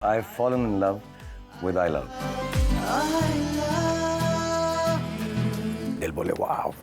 I've fallen in love with I love. दिल बोले वाव.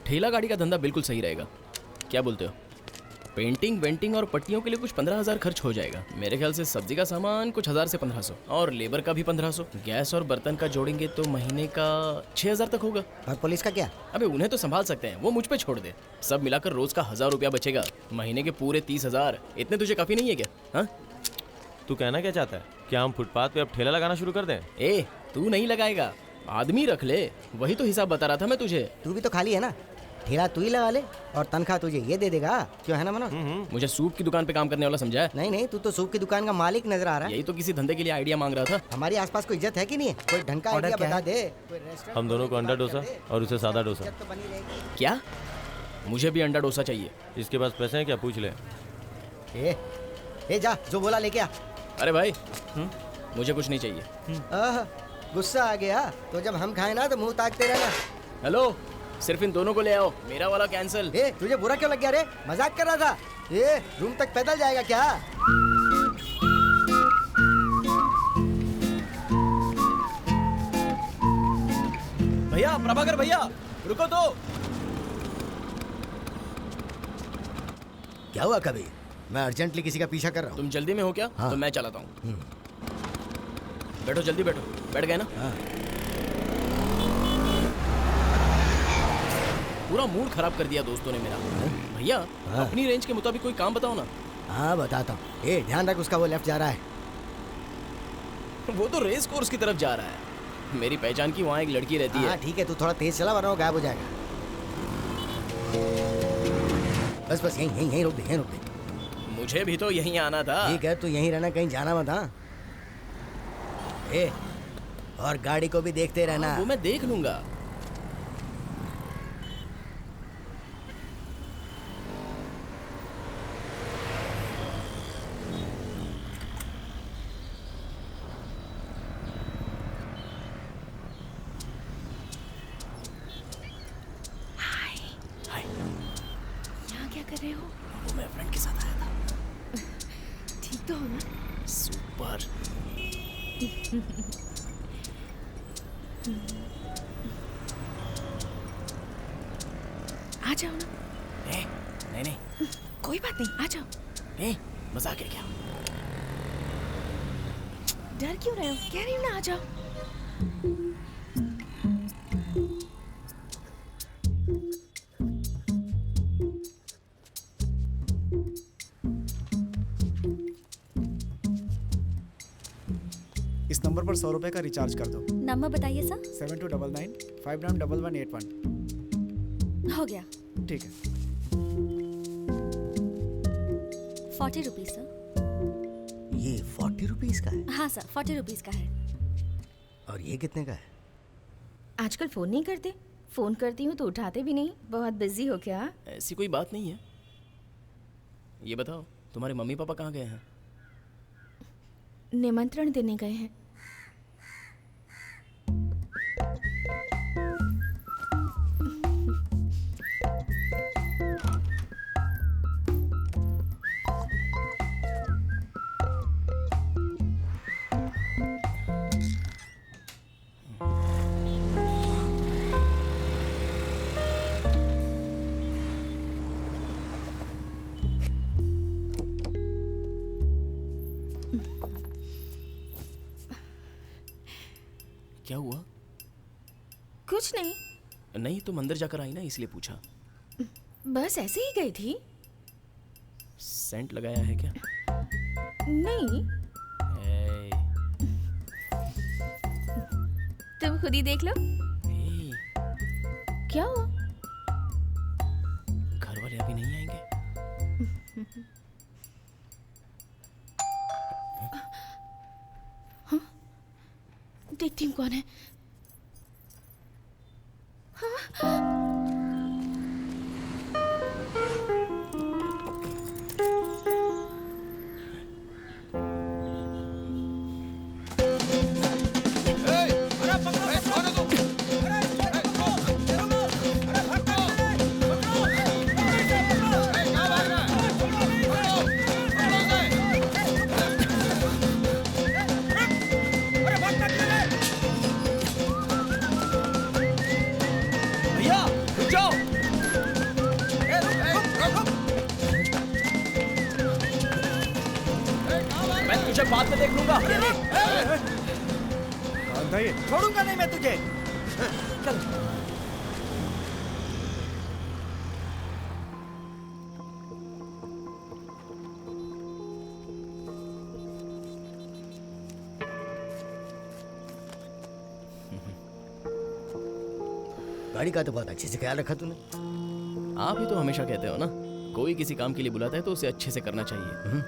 ठेला गाड़ी का धंधा बिल्कुल सही रहेगा। क्या बोलते हो? पेंटिंग वेंटिंग और पट्टियों के लिए कुछ 15,000 खर्च हो जाएगा। मेरे ख्याल से सब्जी का सामान कुछ 1000 से 1500 और लेबर का भी 1500। गैस और बर्तन का जोड़ेंगे तो महीने का 6000 तक होगा। और पुलिस का क्या? अबे उन्हें तो संभाल सकते हैं, वो मुझ पे छोड़ दे। सब मिलाकर रोज का 1000 रुपया बचेगा, महीने के पूरे 30,000। इतने तुझे काफी नहीं है क्या? हाँ, तू कहना क्या चाहता है? क्या हम फुटपाथ पे अब ठेला लगाना शुरू कर दें? ए तू नहीं लगाएगा, आदमी रख ले। वही तो हिसाब बता रहा था मैं तुझे। तू भी तो खाली है ना, ठेला तू ही लगा ले और तनख्वाह तुझे ये दे देगा। क्यों है ना मनोज? मुझे सूप की दुकान पे काम करने वाला समझा है? नहीं नहीं, तू तो सूप की दुकान का मालिक नजर आ रहा है। यही तो किसी धंधे के लिए आइडिया मांग रहा था। हमारे आसपास कोई इज्जत है कि नहीं है? कोई ढंग का आइडिया बता दे। कोई रेस्टोरेंट हम दोनों को अंडा डोसा और उसे सादा डोसा। इज्जत तो बनी रहेगी। क्या? मुझे भी अंडा डोसा चाहिए। इसके पास पैसे हैं क्या? पूछ ले। ए जा, जो बोला लेके आ। अरे भाई, मुझे कुछ नहीं चाहिए। गुस्सा आ गया तो जब हम खाए ना तो मुंह ताकते रहना। हेलो, सिर्फ इन दोनों को ले आओ, मेरा वाला कैंसिल। तुझे बुरा क्यों लग गया रे? मजाक कर रहा था। रूम तक पैदल जाएगा क्या? भैया, प्रभाकर भैया, रुको तो। क्या हुआ कभी? मैं अर्जेंटली किसी का पीछा कर रहा हूँ। तुम जल्दी में हो क्या? हाँ। तो मैं चलाता हूँ। बैठो, जल्दी बैठो। बैठ गए ना? हाँ। पूरा मूड खराब कर दिया दोस्तों ने मेरा। भैया, हाँ। अपनी रेंज के मुताबिक कोई काम बताओ ना। हाँ बताता हूँ। ध्यान रख, उसका वो लेफ्ट जा रहा है। वो तो रेस कोर्स की तरफ जा रहा है। मेरी पहचान की वहाँ एक लड़की रहती हाँ है। ठीक है, तू थोड़ा तेज चला वरना वो गायब हो जाएगा। बस यहीं रोक दे। मुझे भी तो यहीं आना था। ठीक है, तू यहीं रहना, कहीं जाना मत। हाँ, और गाड़ी को भी देखते रहना। वो मैं देख लूंगा। हाय। यहाँ क्या कर रहे हो? वो मैं फ्रेंड के साथ आया था। ठीक तो हो ना? सुपर। आ जाओ ना। नहीं, कोई बात नहीं, आ जाओ। मजाक है क्या? डर क्यों रहे हो? कह रही हूँ ना, आ जाओ। इस नंबर पर 100 रुपए का रिचार्ज कर दो। नंबर बताइए सर। 7299 591181। हो गया। ठीक है। 40 रुपीज़ सर। ये 40 रुपीज का है? हाँ सर, 40 रुपीज़ का है। और ये कितने का है? आजकल फोन नहीं करते? फोन करती हूँ तो उठाते भी नहीं। बहुत बिजी हो क्या? ऐसी कोई बात नहीं है। ये बताओ, तुम्हारे मम्मी पापा कहाँ गए हैं? निमंत्रण देने गए हैं। क्या हुआ? कुछ नहीं, नहीं, तुम अंदर जाकर आई ना, इसलिए पूछा। बस ऐसे ही गई थी। सेंट लगाया है क्या? नहीं, ए, तुम खुद ही देख लो। ए, क्या हुआ? देखती हूँ कौन है। भैया रुक जाओ। मैं तुझे बाद में देख लूंगा। अंधा ये छोड़ूंगा नहीं मैं तुझे। चल। गाड़ी का तो बहुत अच्छे से ख्याल रखा तूने। आप ही तो हमेशा कहते हो ना, कोई किसी काम के लिए बुलाता है तो उसे अच्छे से करना चाहिए।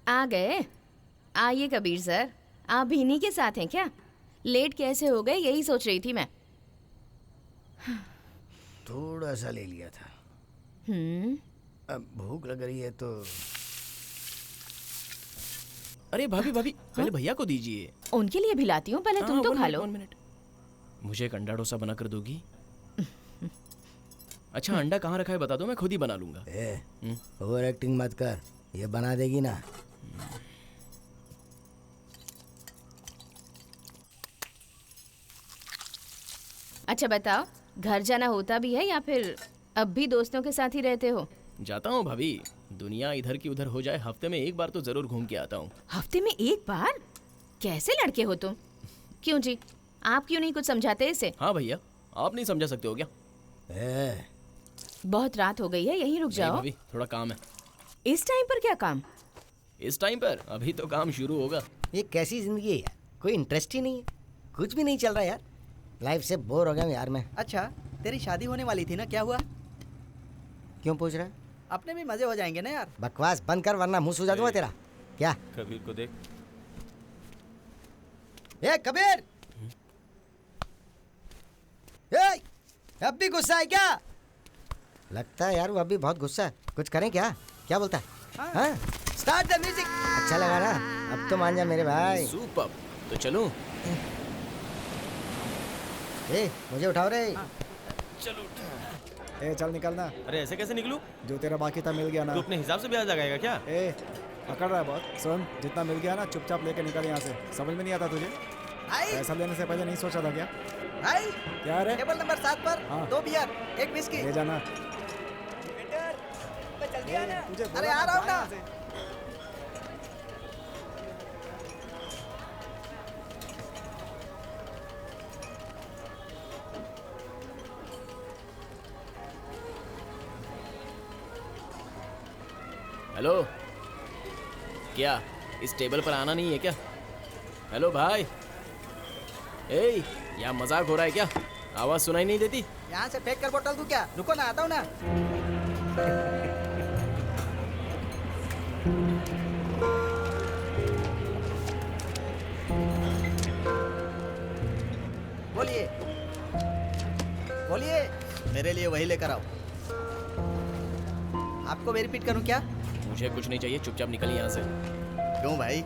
आ गए? आइए कबीर सर, आप भी इन्हीं के साथ हैं क्या? लेट कैसे हो गए यही सोच रही थी मैं। थोड़ा सा ले लिया था। अब भूख लग रही है तो अरे भाभी भाभी, पहले भैया को दीजिए। उनके लिए भी लाती हूँ, पहले तुम तो खा लो। 1 मिनट। मुझे एक अंडा डोसा बना कर दोगी? अच्छा अंडा कहाँ रखा है बता दो, मैं खुद ही बना लूंगा। ओवर एक्टिंग मत कर, ये बना देगी ना। अच्छा बताओ, घर जाना होता भी है या फिर अब भी दोस्तों के साथ ही रहते हो? जाता हूँ भाभी, दुनिया इधर की उधर हो जाए हफ्ते में एक बार तो जरूर घूम के आता हूँ। हफ्ते में एक बार? कैसे लड़के हो तुम? क्यों जी, आप क्यों नहीं कुछ समझाते इसे? हाँ भैया, आप नहीं समझा सकते हो क्या? बहुत रात हो गई है, यहीं रुक नहीं जाओ। भाभी, थोड़ा काम है। इस टाइम पर क्या काम? इस टाइम पर अभी तो काम शुरू होगा। ये कैसी जिंदगी है यार, कोई इंटरेस्ट ही नहीं है, कुछ भी नहीं चल रहा यार। लाइफ से बोर हो गया हूं यार मैं। अच्छा, तेरी शादी होने वाली थी ना, क्या हुआ? क्यों पूछ रहा है? अपने भी मजे हो जाएंगे ना यार। बकवास बंद कर वरना मुंह सूजा दूंगा तेरा। क्या? कबीर को देख। ए कबीर, ए, अब भी गुस्सा है क्या? लगता है यार वो अभी बहुत गुस्सा है। कुछ करें क्या? क्या बोलता है? हाँ? Start the music. अच्छा लगा ना? अब तो मान जा मेरे भाई। सुपर, तो चलो। ए मुझे उठाओ रे। चलो ए चल निकलना। अरे ऐसे कैसे निकलूं? जो तेरा बाकी था मिल गया ना। तू अपने हिसाब से ब्याज लगाएगा क्या? ए पकड़ रहा है बहुत। सुन, जितना मिल गया ना चुपचाप लेके निकल यहाँ से। समझ में नहीं आता तुझे? पैसा लेने से पहले नहीं सोचा था क्या? भाई, क्या रे? टेबल नंबर 7 पर हाँ। 2 बियर, 1 विस्की। ले जाना। जल्दी आना। तुझे बोला अरे आ रहा हूँ जा ना। यहाँ से। हेलो, क्या इस टेबल पर आना नहीं है क्या? हेलो भाई, ए यहाँ मजाक हो रहा है क्या? आवाज सुनाई नहीं देती? यहाँ से फेंक कर बोतल दूं क्या? रुको ना, आता हूँ ना। बोलिए बोलिए, मेरे लिए वही लेकर आओ। आपको मैं रिपीट करूं क्या? मुझे कुछ नहीं चाहिए, चुपचाप निकल यहाँ से। क्यों भाई,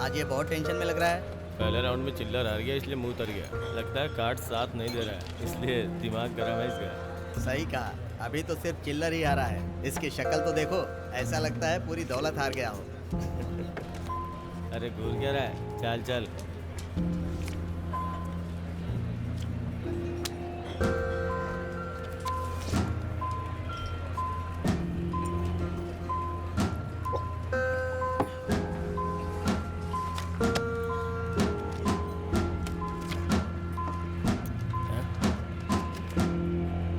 आज ये बहुत टेंशन में लग रहा है। पहले राउंड में चिल्लर हार गया इसलिए मुंह तर गया। लगता है कार्ड साथ नहीं दे रहा है, इसलिए दिमाग गर्म है इसका। सही कहा, अभी तो सिर्फ चिल्लर ही आ रहा है। इसकी शक्ल तो देखो, ऐसा लगता है पूरी दौलत हार गया हो। अरे घूर क्या रहा है, चल चल।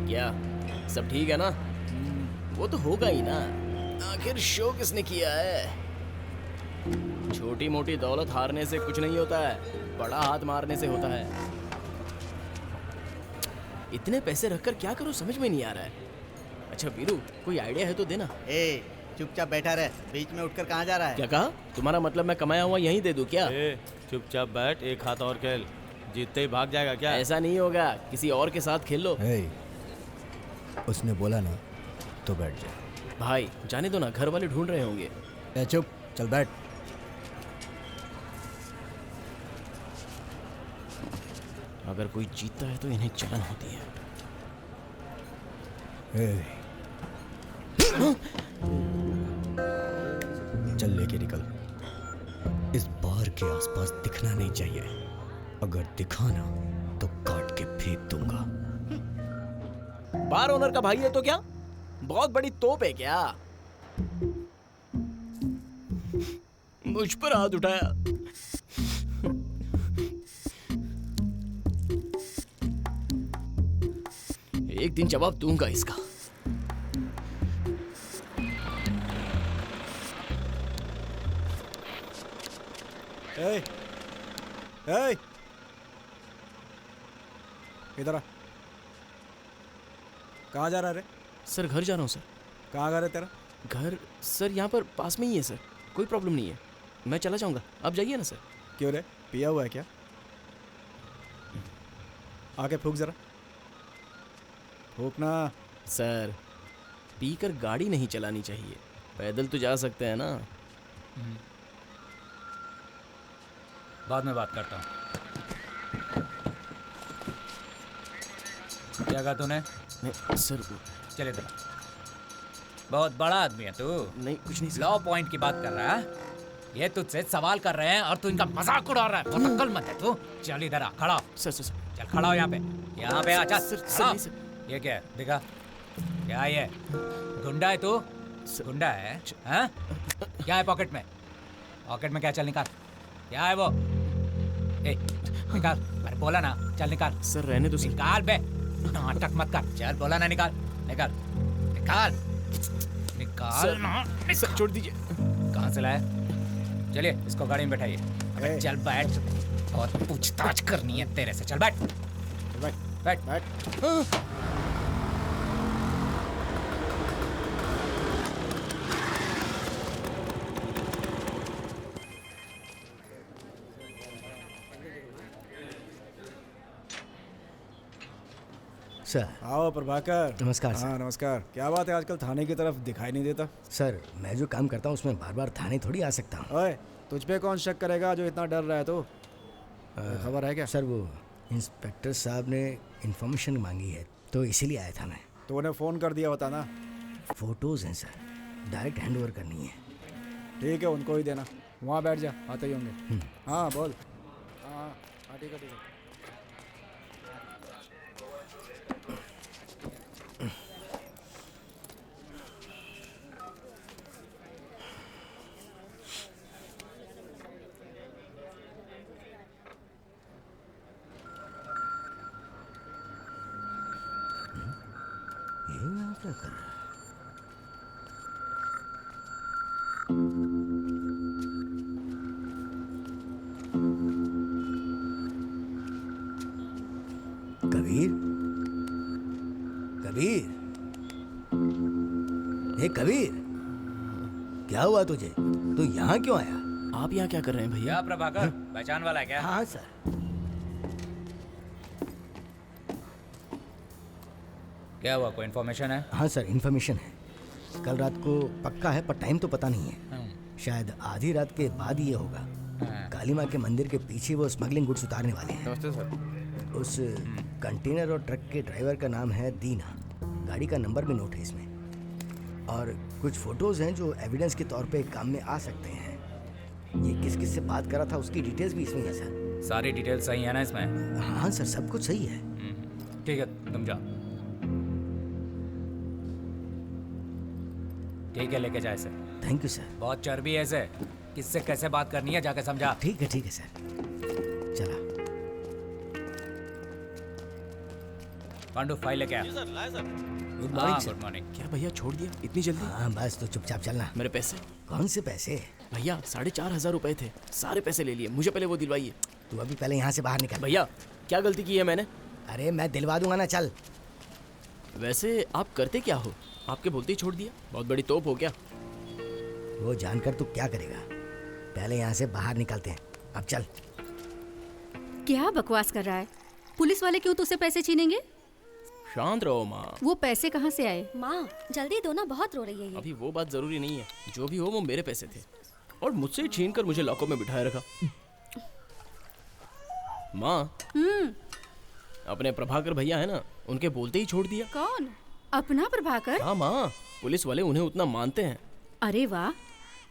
क्या सब ठीक है ना? वो तो होगा ही ना, आखिर शो किसने किया है? छोटी मोटी दौलत हारने से कुछ नहीं होता है, बड़ा हाथ मारने से होता है। इतने पैसे रखकर क्या करूँ समझ में नहीं आ रहा है। अच्छा वीरू, कोई आइडिया है तो देना। ए चुपचाप बैठा रहे, बीच में उठकर कहाँ जा रहा है? क्या कहा? तुम्हारा मतलब मैं कमाया हुआ यहीं दे दूं क्या? ए चुपचाप बैठ, एक हाथ और खेल, जीतते ही भाग जाएगा क्या? ऐसा नहीं होगा, किसी और के साथ खेल लो। उसने बोला ना तो बैठ जा। भाई जाने दो ना, घर वाले ढूंढ रहे होंगे। ए चुप, चल बैठ। अगर कोई जीतता है तो इन्हें जलन होती है। चल लेके निकल। इस बार के आसपास दिखना नहीं चाहिए, अगर दिखा ना तो काट के फेंक दूंगा। बार ओनर का भाई है तो क्या बहुत बड़ी तोप है क्या? मुझ पर हाथ उठाया। एक दिन जवाब दूंगा इसका। इधर आ। कहाँ जा रहा है रे? सर घर जा रहा हूँ सर। कहाँ घर है तेरा? घर सर यहाँ पर पास में ही है सर, कोई प्रॉब्लम नहीं है, मैं चला जाऊंगा, आप जाइए ना सर। क्यों रे, पिया हुआ है क्या? आके फूक जरा, फूकना। सर पीकर गाड़ी नहीं चलानी चाहिए, पैदल तो जा सकते हैं ना। बाद में बात करता हूँ। क्या कहा तूने? नहीं सर चले इधर। बहुत बड़ा आदमी है तू। नहीं कुछ नहीं सर। लॉ पॉइंट की बात कर रहा है, ये तुझसे सवाल कर रहे हैं और तू इनका मजाक उड़ा रहा है। बहुत अक्ल मत है तू। चल इधर आ, खड़ा हो। सर सर सर चल खड़ा हो यहाँ पे, यहाँ पे आ। चल सर, खड़ा हो। नहीं, सर। ये क्या है दिखा, क्या है ये? गुंडा है तू? गुंडा है हाँ? क्या है पॉकेट में? पॉकेट में क्या? चल निकाल, क्या है वो? ए निकाल, अरे बोला ना, चल निकाल। सर रहने दो सर। निकाल बे, नाटक मत कर। चल बोला ना, निकाल निकाल निकाल निकाल ना। सर छोड़ दीजिए। कहाँ से लाया? चलिए इसको गाड़ी में बैठाइए। अबे चल बैठ, और पूछताछ करनी है तेरे से। चल बैठ बैठ बैठ बैठ। सर आओ प्रभाकर। नमस्कार सर। हाँ नमस्कार। क्या बात है, आजकल थाने की तरफ दिखाई नहीं देता? सर मैं जो काम करता हूँ उसमें बार बार थाने थोड़ी आ सकता हूँ। ओए तुझ पे कौन शक करेगा जो इतना डर रहा है? तो खबर है क्या? सर वो इंस्पेक्टर साहब ने इन्फॉर्मेशन मांगी है तो इसीलिए आया था मैं। तो उन्हें फ़ोन कर दिया होता ना। फोटोज़ हैं सर, डायरेक्ट हैंड ओवर करनी है। ठीक है उनको ही देना, वहाँ बैठ जा, आते ही होंगे। हाँ बोल। हाँ हाँ ठीक है ठीक है। ये यहाँ क्या कर रहा है? कबीर, कबीर, हे कबीर, क्या हुआ तुझे? तू यहाँ क्यों आया? आप यहाँ क्या कर रहे हैं भैया? क्या प्रभाकर, पहचान वाला है क्या? हाँ सर। क्या हुआ, कोई इन्फॉर्मेशन है? हाँ सर इन्फॉर्मेशन है। कल रात को पक्का है पर टाइम तो पता नहीं है, शायद आधी रात के बाद ही ये होगा। काली माँ के मंदिर के पीछे वो स्मगलिंग गुड्स उतारने वाले हैं। नमस्ते सर। उस कंटेनर और ट्रक के ड्राइवर का नाम है दीना, गाड़ी का नंबर भी नोट है इसमें, और कुछ फोटोज हैं जो एविडेंस के तौर पे काम में आ सकते हैं। ये किस किस से बात करा था उसकी डिटेल्स भी इसमें है सर। सारी डिटेल्स सही है ना इसमें? हाँ सर सब कुछ सही है। ठीक है तुम जाओ। ठीक है लेके जाए इसे। Thank you sir. बहुत चर्बी है इसे, किससे कैसे बात करनी है जाके समझा। ठीक है सर। चला। पांडु फाइल लेके आ। Good morning sir. Good morning. क्या भैया छोड़ दिया इतनी जल्दी? हाँ बस तो चुपचाप चलना। मेरे पैसे? कौन से पैसे? भैया 4,500 रुपए थे, सारे पैसे ले लिए, मुझे पहले वो दिलवाइए। तू अभी पहले यहाँ से बाहर निकल। भैया क्या गलती की है मैंने? अरे मैं दिलवा दूंगा ना, चल। वैसे आप करते क्या हो? आपके बोलते ही छोड़ दिया? बहुत बड़ी तोप हो क्या? वो जानकर तू क्या करेगा? पहले यहाँ से बाहर निकलते हैं, अब चल। क्या बकवास कर रहा है? पुलिस वाले क्यों तुझसे पैसे छीनेंगे? शांत रहो माँ। वो पैसे कहाँ से आए? माँ जल्दी दो ना, बहुत रो रही है ये। अभी वो बात जरूरी नहीं है। जो भी हो वो मेरे पैसे थे और मुझसे छीन कर मुझे लॉकअप में बिठाए रखा। माँ, अपने प्रभाकर भैया है ना, उनके बोलते ही छोड़ दिया। कौन? अपना प्रभाकर? हाँ माँ, पुलिस वाले उन्हें उतना मानते हैं। अरे वाह,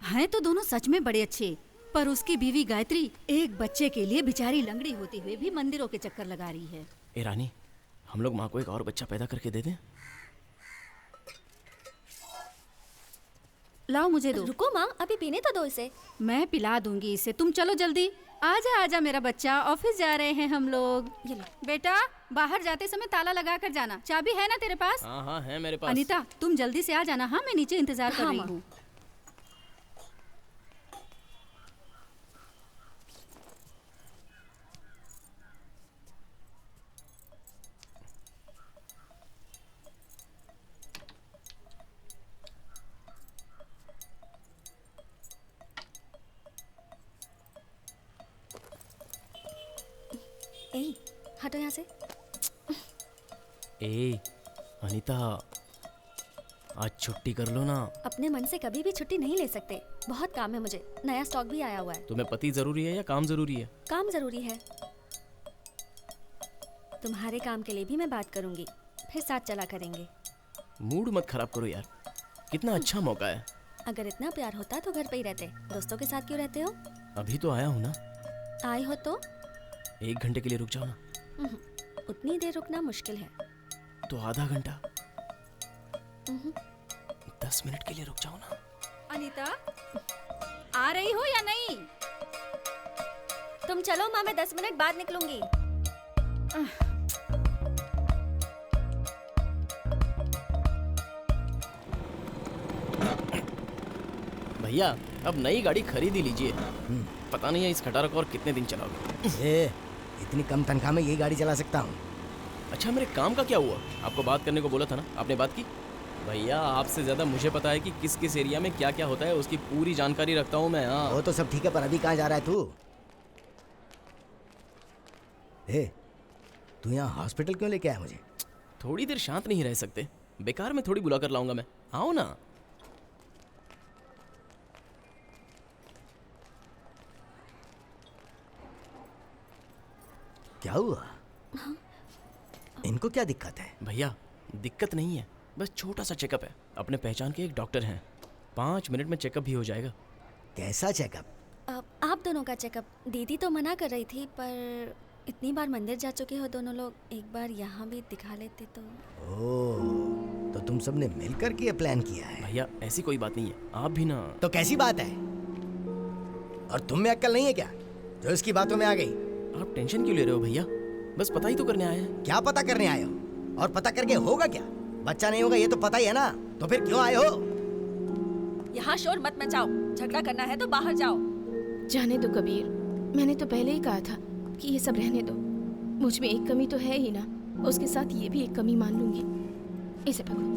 हैं तो दोनों सच में बड़े अच्छे। पर उसकी बीवी गायत्री एक बच्चे के लिए बेचारी लंगड़ी होते हुए भी मंदिरों के चक्कर लगा रही है। ए रानी, हम लोग माँ को एक और बच्चा पैदा करके दे दें? लाओ मुझे दो। रुको माँ, अभी पीने तो दो इसे। मैं पिला दूंगी इसे, तुम चलो जल्दी। आजा आजा मेरा बच्चा, ऑफिस जा रहे हैं हम लोग। ये लो। बेटा, बाहर जाते समय ताला लगा कर जाना। चाबी है ना तेरे पास? हाँ हाँ है मेरे पास। अनीता, तुम जल्दी से आ जाना। हाँ, मैं नीचे इंतजार कर रही हूँ। ए, हटो यहाँ से। ए अनीता, आज छुट्टी कर लो ना। अपने मन से कभी भी छुट्टी नहीं ले सकते, बहुत काम है मुझे। नया स्टॉक भी आया हुआ है। तुम्हें पति जरूरी है या काम जरूरी है? काम जरूरी है। तुम्हारे काम के लिए भी मैं बात करूंगी, फिर साथ चला करेंगे। मूड मत खराब करो यार, कितना अच्छा मौका है। अगर इतना प्यार होता तो घर पे ही रहते, दोस्तों के साथ क्यों रहते हो? अभी तो आया हूँ ना। आए हो तो 1 घंटे के लिए रुक जाओ ना। उतनी देर रुकना मुश्किल है। तो आधा घंटा, 10 मिनट के लिए रुक जाओ ना। अनीता, आ रही हो या नहीं? तुम चलो माँ, मैं 10 मिनट बाद निकलूंगी। भैया, अब नई गाड़ी खरीद ही लीजिए। पता नहीं है इस खटारा को और कितने दिन चलाओगे। इतनी कम तनख्वाह में ये गाड़ी चला सकता हूँ। अच्छा, मेरे काम का क्या हुआ? आपको बात करने को बोला था ना, आपने बात की? भैया, आपसे ज्यादा मुझे पता है कि किस किस एरिया में क्या क्या होता है, उसकी पूरी जानकारी रखता हूँ मैं। हाँ, वो तो सब ठीक है, पर अभी कहाँ जा रहा है तू? तू यहाँ हॉस्पिटल क्यों लेके आया मुझे? थोड़ी देर शांत नहीं रह सकते? बेकार में थोड़ी बुला कर लाऊंगा मैं। आओ ना। क्या हुआ? इनको क्या दिक्कत है? भैया, दिक्कत नहीं है, बस छोटा सा चेकअप है। अपने पहचान के एक डॉक्टर हैं, 5 मिनट में चेकअप भी हो जाएगा। कैसा चेकअप? आप दोनों का चेकअप। दीदी तो मना कर रही थी, पर इतनी बार मंदिर जा चुके हो दोनों लोग, एक बार यहाँ भी दिखा लेते तो। तो तुम सबने मिलकर के ये प्लान किया है? भैया, ऐसी कोई बात नहीं है, आप भी ना। तो कैसी बात है? और तुम में अक्ल नहीं है क्या जो इसकी बातों में आ गई? आप टेंशन क्यों ले रहे हो भैया? बस पता ही तो करने आए हैं। क्या पता करने आए हो? और पता करके होगा क्या? बच्चा नहीं होगा ये तो पता ही है ना, तो फिर क्यों आए हो? यहाँ शोर मत मचाओ, झगड़ा करना है तो बाहर जाओ। जाने दो कबीर, मैंने तो पहले ही कहा था कि ये सब रहने दो। मुझ में एक कमी तो है ही ना, उसके साथ ये भी एक कमी मान लूंगी। इसे पकड़ो।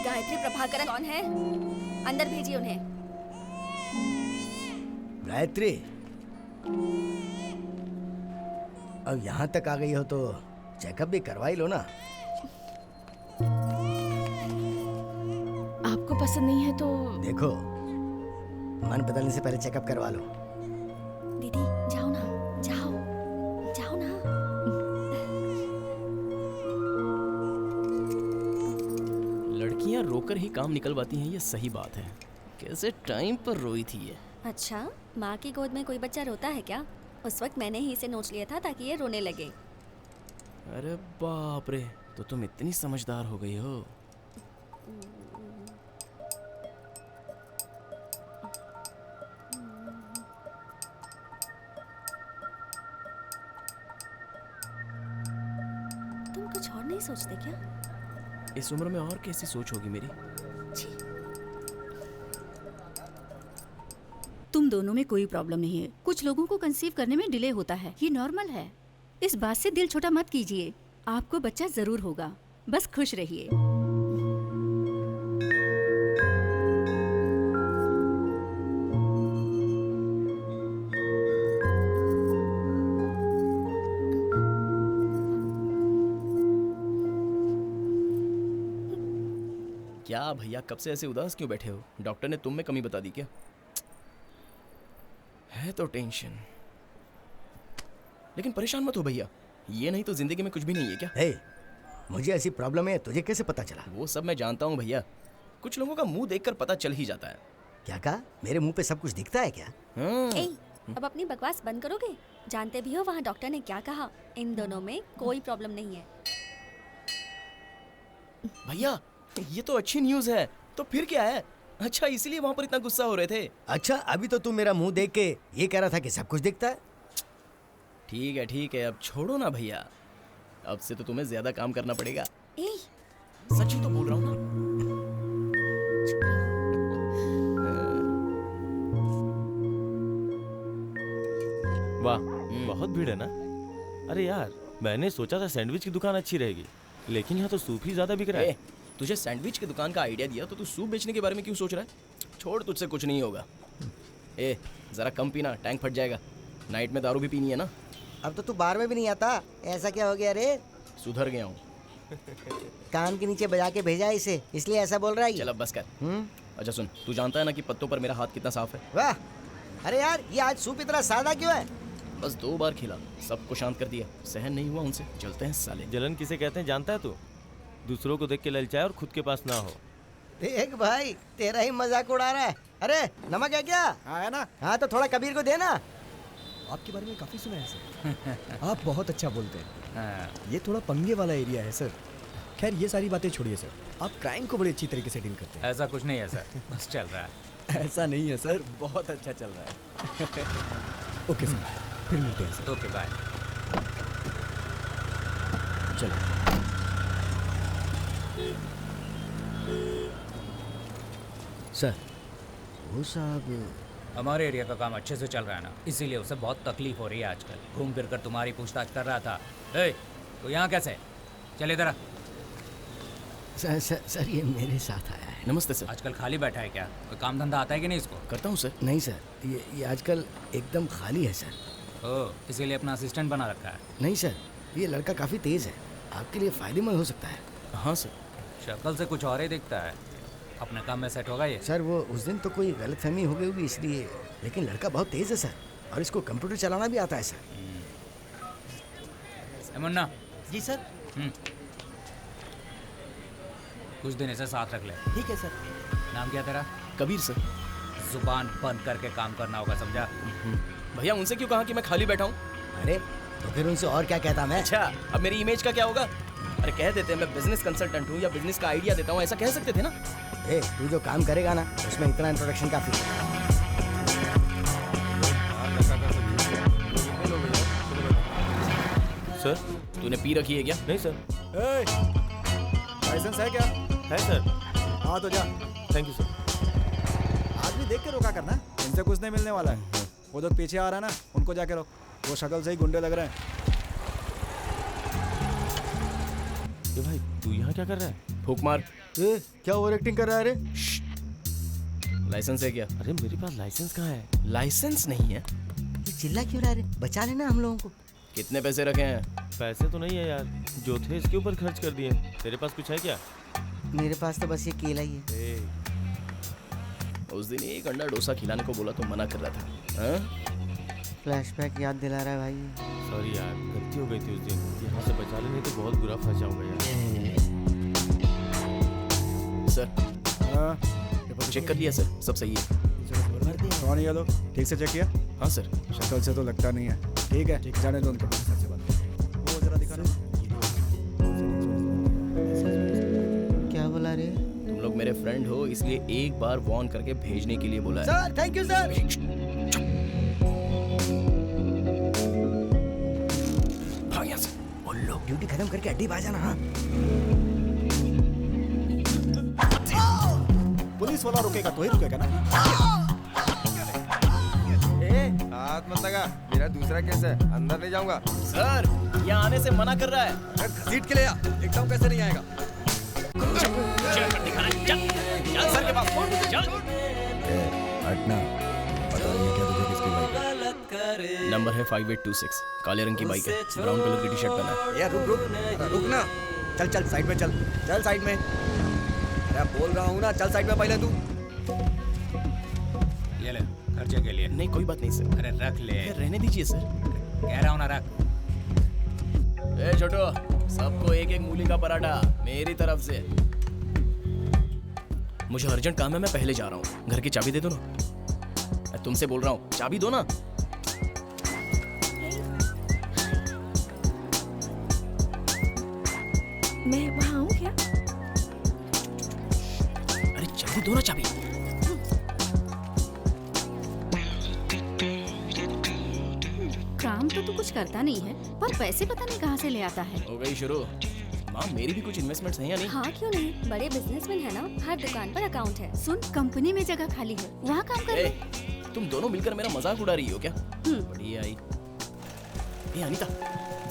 गायत्री प्रभाकर कौन है? अंदर भेजिए उन्हें। गायत्री, अब यहाँ तक आ गई हो तो चेकअप भी करवा ही लो ना। आपको पसंद नहीं है तो? देखो, मन बदलने से पहले चेकअप करवा लो। दीदी जाओ ना, जाओ जाओ ना। लड़कियां रोकर ही काम निकलवाती हैं, ये सही बात है। कैसे टाइम पर रोई थी ये। अच्छा, माँ की गोद में कोई बच्चा रोता है क्या? उस वक्त मैंने ही इसे नोच लिया था ताकि ये रोने लगे। अरे बाप रे, तो तुम इतनी समझदार हो गई हो। तुम कुछ और नहीं सोचते क्या? इस उम्र में और कैसी सोच होगी मेरी। तुम दोनों में कोई प्रॉब्लम नहीं है। कुछ लोगों को कंसीव करने में डिले होता है, ये नॉर्मल है। इस बात से दिल छोटा मत कीजिए, आपको बच्चा जरूर होगा, बस खुश रहिए। क्या भैया, कब से ऐसे उदास क्यों बैठे हो? डॉक्टर ने तुम में कमी बता दी क्या? है तो टेंशन, लेकिन परेशान मत हो भैया, ये नहीं तो जिंदगी में कुछ भी नहीं है क्या? हे, मुझे ऐसी प्रॉब्लम है, तुझे कैसे पता चला? वो सब मैं जानता हूँ भैया, कुछ लोगों का मुंह देखकर पता चल ही जाता है। क्या कहा? मेरे मुंह पे सब कुछ दिखता है क्या? ए, अब अपनी बकवास बंद करोगे? जानते भी हो वहाँ डॉक्टर ने क्या कहा? इन दोनों में कोई प्रॉब्लम नहीं है। भैया ये तो अच्छी न्यूज़ है, तो फिर क्या है? अच्छा, इसीलिए वहाँ पर इतना गुस्सा हो रहे थे? अच्छा, अभी तो तू मेरा मुंह देख के ये कह रहा था कि सब कुछ दिखता है। ठीक है, अब छोड़ो ना भैया, अब से तो तुम्हें ज्यादा काम करना पड़ेगा। ए, सच ही तो बोल रहा हूँ ना। वाह, बहुत भीड़ है ना। अरे यार, मैंने सोचा था सैंडविच की दुकान अच्छी रहेगी, लेकिन यहाँ तो सूप ही ज्यादा बिक रहा है। तुझे सैंडविच की दुकान का आइडिया दिया तो तू सूप बेचने के बारे में क्यों सोच रहा है? छोड़, तुझसे कुछ नहीं होगा। ए, जरा कम पीना, टैंक फट जाएगा। नाइट में दारू भी पीनी है ना। अब तो तू बार में भी नहीं आता, ऐसा क्या हो गया रे? सुधर गया हूँ। कान के नीचे बजा के भेजा इसे, इसलिए ऐसा बोल रहा है। चल अब बस कर। अच्छा सुन, तू जानता है ना कि पत्तों पर मेरा हाथ कितना साफ है? वाह, अरे यार ये आज सूप इतना सादा क्यों है? बस 2 बार खिला, सबको शांत कर दिया, सहन नहीं हुआ उनसे। चलते हैं साले। जलन किसे कहते हैं जानता है तू? दूसरों को देख के ललचाए और खुद के पास ना हो। देख भाई, तेरा ही मजाक उड़ा रहा है। अरे नमक है क्या? हाँ है ना। हाँ तो थोड़ा कबीर को देना। आपके बारे में काफी सुना है सर। आप बहुत अच्छा बोलते हैं। ये थोड़ा पंगे वाला एरिया है सर। खैर ये सारी बातें छोड़िए सर, आप क्राइम को बड़ी अच्छी तरीके से डील करते हैं। ऐसा कुछ नहीं है सर, बस चल रहा है। ऐसा नहीं है सर, बहुत अच्छा चल रहा है। ओके सर, फिर मिलते हैं सर। Okay bye. चलो। सर, वो साहब हमारे एरिया का काम अच्छे से चल रहा है ना, इसीलिए उसे बहुत तकलीफ हो रही है आजकल। घूम फिर कर तुम्हारी पूछताछ कर रहा था। ए, तो यहाँ कैसे? चल इधर आ। सर ये मेरे साथ आया है। नमस्ते सर। आजकल खाली बैठा है क्या? कोई काम धंधा आता है कि नहीं इसको? करता हूँ सर। नहीं सर, ये आजकल एकदम खाली है सर। ओह, इसीलिए अपना असिस्टेंट बना रखा है? नहीं सर, ये लड़का काफ़ी तेज़ है, आपके लिए फ़ायदेमंद हो सकता है। हाँ सर। शक्ल से कुछ और ही दिखता है, अपने काम में सेट होगा ये? सर वो उस दिन तो कोई गलतफहमी हो गई होगी इसलिए, लेकिन लड़का बहुत तेज़ है सर, और इसको कंप्यूटर चलाना भी आता है सर। मुन्ना। जी सर। कुछ दिन इसे साथ रख ले। ठीक है सर। नाम क्या तेरा? कबीर सर। जुबान बंद करके काम करना होगा, समझा? भैया उनसे क्यों कहा कि मैं खाली बैठा हूँ? अरे तो फिर उनसे और क्या कहता मैं? अच्छा, अब मेरी इमेज का क्या होगा? अरे कह देते मैं बिजनेस कंसल्टेंट हूँ या बिजनेस का आइडिया देता हूँ, ऐसा कह सकते थे ना। तू जो काम करेगा ना उसमें इतना इंट्रोडक्शन काफी है। सर, तूने पी रखी है क्या? नहीं सर। लाइसेंस है क्या? है सर। हाँ तो जा। Thank you sir. आदमी देख के रोका करना, इनसे कुछ नहीं मिलने वाला है। वो लोग पीछे आ रहा है ना, उनको जाके रोक, वो शक्ल से ही गुंडे लग रहे हैं। ये भाई तू यहाँ क्या कर रहा है? फूक मार। क्या ओवर एक्टिंग कर रहा है? अरे लाइसेंस है क्या? अरे मेरे पास लाइसेंस कहाँ है? लाइसेंस नहीं है? ये चिल्ला क्यों रहा है? बचा लेना हम लोगों को। कितने पैसे रखे हैं? पैसे तो नहीं है यार, जो थे इसके ऊपर खर्च कर दिए। तेरे पास कुछ है क्या? मेरे पास तो बस ये केला ही है। उस दिन एक अंडा डोसा खिलाने को बोला तो मना कर रहा था। हाँ? फ्लैशबैक याद दिला रहा है भाई। सॉरी यार, गलती हो गई थी उस दिन। यहाँ से बचा ले, नहीं तो बहुत बुरा फंस जाऊंगा यार। सर चेक कर लिया सर, सब सही है। कौन है ये लोग? ठीक से चेक किया? हाँ सर। शक्ल से तो लगता नहीं है। ठीक है, जाने दो उनके पास। सबसे बात वो जरा दिखाना। क्या बोला रे? तुम लोग मेरे फ्रेंड हो इसलिए एक बार वार्न करके भेजने के लिए बोला है। Sir thank you sir. भाग यहाँ से। बोल लो ड्यूटी खत्म करके अड्डी बाजा ना। हाँ पुलिस वाला रुकेगा तो ही रुकेगा ना। हाथ मत लगा, मेरा दूसरा केस है, अंदर नहीं जाऊंगा। सर यहाँ आने से मना कर रहा है। घसीट के ले आ, एकदम कैसे नहीं आएगा। चल सर के पास चल। हटना। बताइए क्या तुझे किसकी बाइक है? नंबर है 5826, काले रंग की बाइक है, ब्राउन कलर की टी शर्ट पहना है। यार रुक ना। चल चल साइड में चल, चल साइड में। अरे बोल रहा हूँ ना, चल साइड में पहले तू। ये ले खर्चे के लिए। नहीं कोई बात नहीं सर। अरे रख ले। रहने दीजिए सर। कह रहा हूँ ना रख। ए छोटो, सबको एक एक मूली का पराठा मेरी तरफ से। मुझे अर्जेंट काम है, मैं पहले जा रहा हूँ। घर की चाबी दे दो ना। मैं तुमसे बोल रहा हूँ, चाबी दो ना। मैं वहाँ आऊँ क्या? अरे जल्दी दो ना चाबी। काम तो तू कुछ करता नहीं है, पर पैसे पता नहीं कहाँ से ले आता है। हो गई शुरू। माँ मेरी भी कुछ इन्वेस्टमेंट्स हैं या नहीं? हाँ क्यों नहीं, बड़े बिजनेसमैन है ना, हर दुकान पर अकाउंट है। सुन, कंपनी में जगह खाली है, वहाँ काम कर ले। तुम दोनों मिलकर मेरा मजाक उड़ा रही हो क्या? बढ़िया आई। ए अनीता,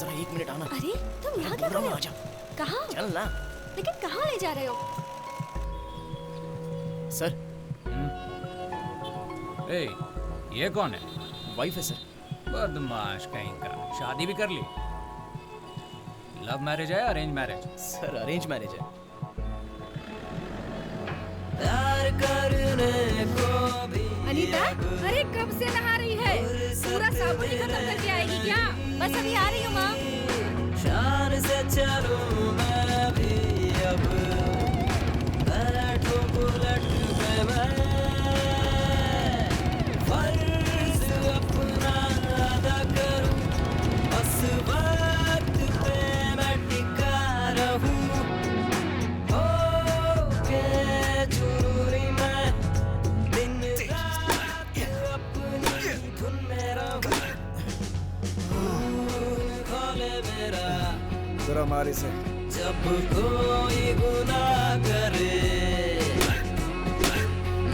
जरा 1 मिनट आना। अरे तुम यहाँ क्या कर रहे हो? आजा। कहाँ? चल ना। लेकिन कहाँ ले जा रहे हो? सर। ए, ये कौन है? वाइफ है सर। बदमाश कहीं का, शादी भी कर ली? लव मैरिज है arrange marriage? Sir arrange marriage है। अनीता, अरे कब से नहा रही है? पूरा साबुन ही खत्म करके आएगी क्या? बस अभी आ रही हूँ माँ। शान से चलूं मैं भी अब, बैठूं बुलेट पे मैं, फर्ज अपना अदा करूं, बस वक्त पे मैं टिका रहूं, होके जरूरी मैं दिन रात अपनी धुन में रहूं, खोले मेरा जरा मारी से। जब कोई गुनाह करे,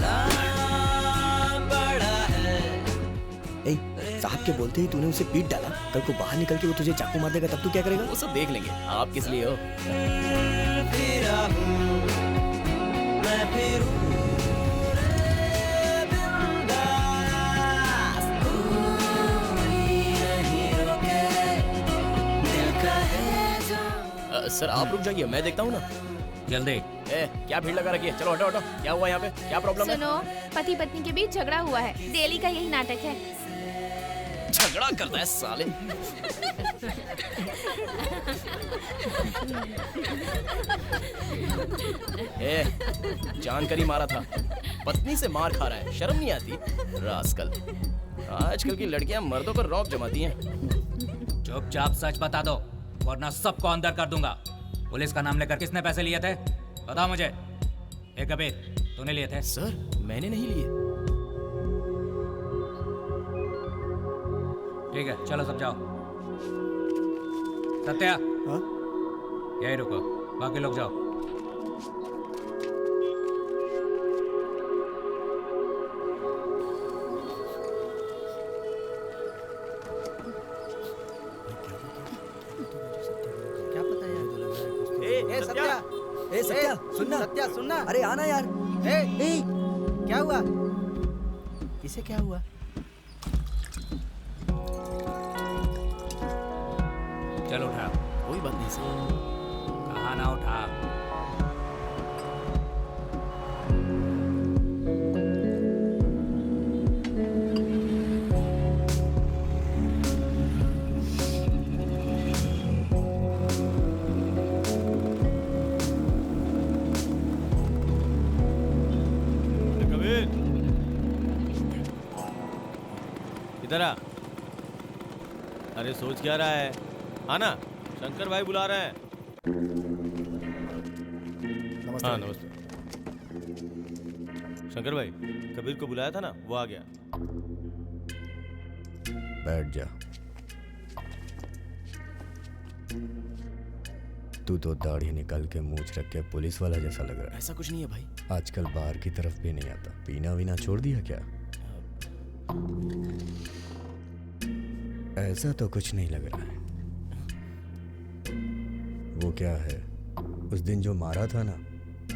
नाम बड़ा है। साहब के बोलते ही तूने उसे पीट डाला, कल को बाहर निकल के वो तुझे चाकू मार देगा तब तू क्या करेगा? वो सब देख लेंगे, आप किस लिए हो? फिरा हूँ मैं फिरूं रे बिंदास, कोई नहीं रोके दिल का है जो। सर आप रुक जाइए, मैं देखता हूँ ना। जल्दी। ए क्या भीड़ लगा रखी है? चलो हटो हटो। क्या हुआ यहाँ पे? क्या प्रॉब्लम है? सुनो, पति पत्नी के बीच झगड़ा हुआ है। डेली का यही नाटक है। झगड़ा करता है साले। ए जानकारी मारा था, पत्नी से मार खा रहा है, शर्म नहीं आती? रास्कल। आजकल की लड़कियां मर्दों पर रौब जमाती हैं। चुपचाप सच बता दो, वरना सबको अंदर कर दूंगा। पुलिस का नाम लेकर किसने पैसे लिए थे? बता मुझे। ए कबीर, तूने लिए थे? सर मैंने नहीं लिए। ठीक है, चलो सब जाओ। सत्या, यही रुको, बाकी लोग जाओ। क्या पता यार। ए सत्या सुनना। सत्या सुनना। अरे आना यार। क्या हुआ? इसे क्या हुआ? चलो उठा। कोई बात नहीं सर। कहा ना उठा। इधर आ। अरे सोच क्या रहा है? आना, शंकर भाई बुला रहे हैं। नमस्ते। हाँ नमस्ते। शंकर भाई, कबीर को बुलाया था ना, वो आ गया। बैठ जा। तू तो दाढ़ी निकाल के मूंछ रख के पुलिस वाला जैसा लग रहा है। ऐसा कुछ नहीं है भाई। आजकल बाहर की तरफ भी नहीं आता। पीना वीना छोड़ दिया क्या? ऐसा तो कुछ नहीं लग रहा है। वो क्या है, उस दिन जो मारा था ना,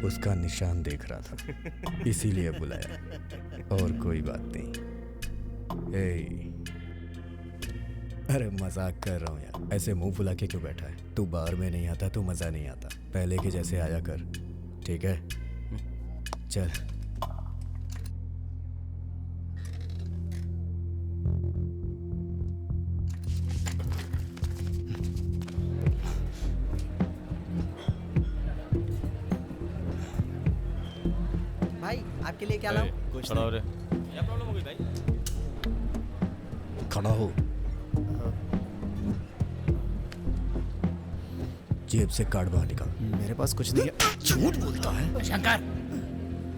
उसका निशान देख रहा था, इसीलिए बुलाया, और कोई बात नहीं। अरे मजाक कर रहा हूँ यार, ऐसे मुंह फुला के क्यों बैठा है? तू बार में नहीं आता तो मजा नहीं आता। पहले के जैसे आया कर, ठीक है? चल। भाई आपके लिए क्या लाऊं? कुछ खड़ा हो रे। क्या प्रॉब्लम हो गई भाई? खड़ा हो। जेब से कार्ड बाहर निकाल। मेरे पास कुछ नहीं है। झूठ बोलता है। शंकर,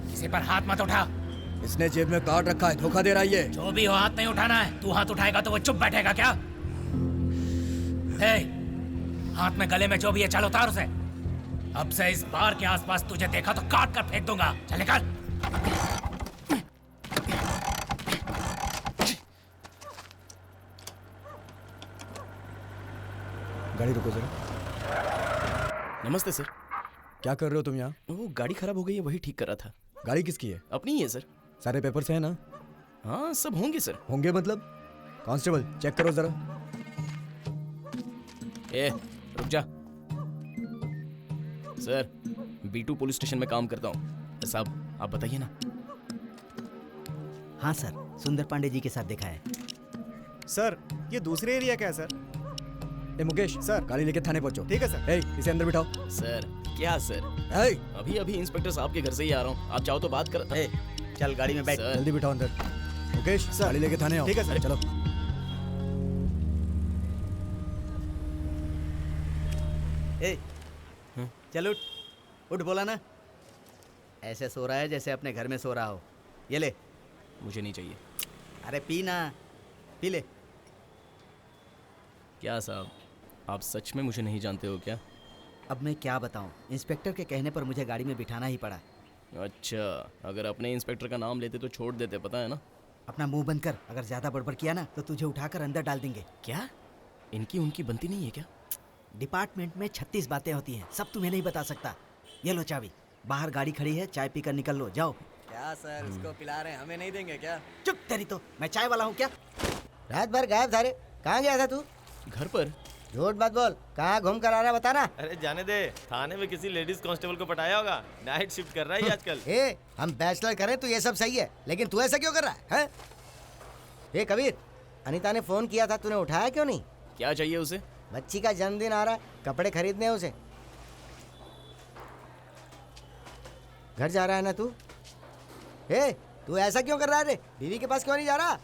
किसी पर हाथ मत उठा। इसने जेब में कार्ड रखा है, धोखा दे रहा है ये। जो भी हो, हाथ नहीं उठाना है। तू हाथ उठाएगा तो वो चुप बैठेगा क्या? हाथ में गले में जो भी है, चल उतार उसे। अब से इस बार के आसपास तुझे देखा तो काट कर फेंक दूंगा। चल निकल। गाड़ी रुको जरा। नमस्ते सर। क्या कर रहे हो तुम यहाँ? वो गाड़ी खराब हो गई है, वही ठीक कर रहा था। गाड़ी किसकी है? अपनी ही है सर। सारे पेपर्स हैं ना? हाँ सब होंगे सर। होंगे मतलब? कांस्टेबल चेक करो जरा। ए रुक जा। सर B2 पुलिस स्टेशन में काम करता हूँ। साहब आप बताइए ना। हाँ सर, सुंदर पांडे जी के साथ देखा है। सर ये दूसरे एरिया क्या है सर? ए मुकेश सर, गाड़ी लेके थाने पहुंचो। ठीक है सर। इसे अंदर बिठाओ। सर क्या सर? अभी अभी इंस्पेक्टर साहब के घर से ही आ रहा हूँ। आप चाहो तो बात कर। चल गाड़ी में बैठ। जल्दी बिठाओ अंदर। मुकेश गाड़ी लेके थाने आओ। ठीक है सर। चलो। चल उठ। उठ बोला ना। ऐसे सो रहा है जैसे अपने घर में सो रहा हो। ये ले। मुझे नहीं चाहिए। अरे पी ना, पी ले। क्या साहब, आप सच में मुझे नहीं जानते हो क्या? अब मैं क्या बताऊं, इंस्पेक्टर के कहने पर मुझे गाड़ी में बिठाना ही पड़ा। अच्छा, अगर अपने इंस्पेक्टर का नाम लेते तो छोड़ देते, पता है ना? अपना मुंह बंद कर। अगर ज्यादा बड़बड़ किया ना तो तुझे उठाकर अंदर डाल देंगे। क्या इनकी उनकी बनती नहीं है क्या? डिपार्टमेंट में 36 बातें होती हैं, सब तुम्हें नहीं बता सकता। ये लो चाबी। बाहर गाड़ी खड़ी है, चाय पीकर निकल लो। जाओ। क्या सर, इसको पिला रहे हैं, हमें नहीं देंगे क्या? चुप तेरी तो, मैं चाय वाला हूँ क्या? रात भर गायब था रे। कहाँ गया था तू? घर पर। झूठ मत बोल। कहाँ घूम कर आ रहा बताना। अरे जाने दे, थाने में किसी लेडीज कांस्टेबल को पटाया होगा। नाइट शिफ्ट कर रहा है आजकल। हम बैचलर करें तो ये सब सही है, लेकिन तू ऐसा क्यों कर रहा है? कबीर, अनीता ने फोन किया था, तूने उठाया क्यों नहीं? क्या चाहिए उसे? बच्ची का जन्मदिन आ रहा है, कपड़े खरीदने हैं उसे। घर जा रहा है ना तू? तू ऐसा क्यों कर रहा है रे? बीवी के पास क्यों नहीं जा रहा?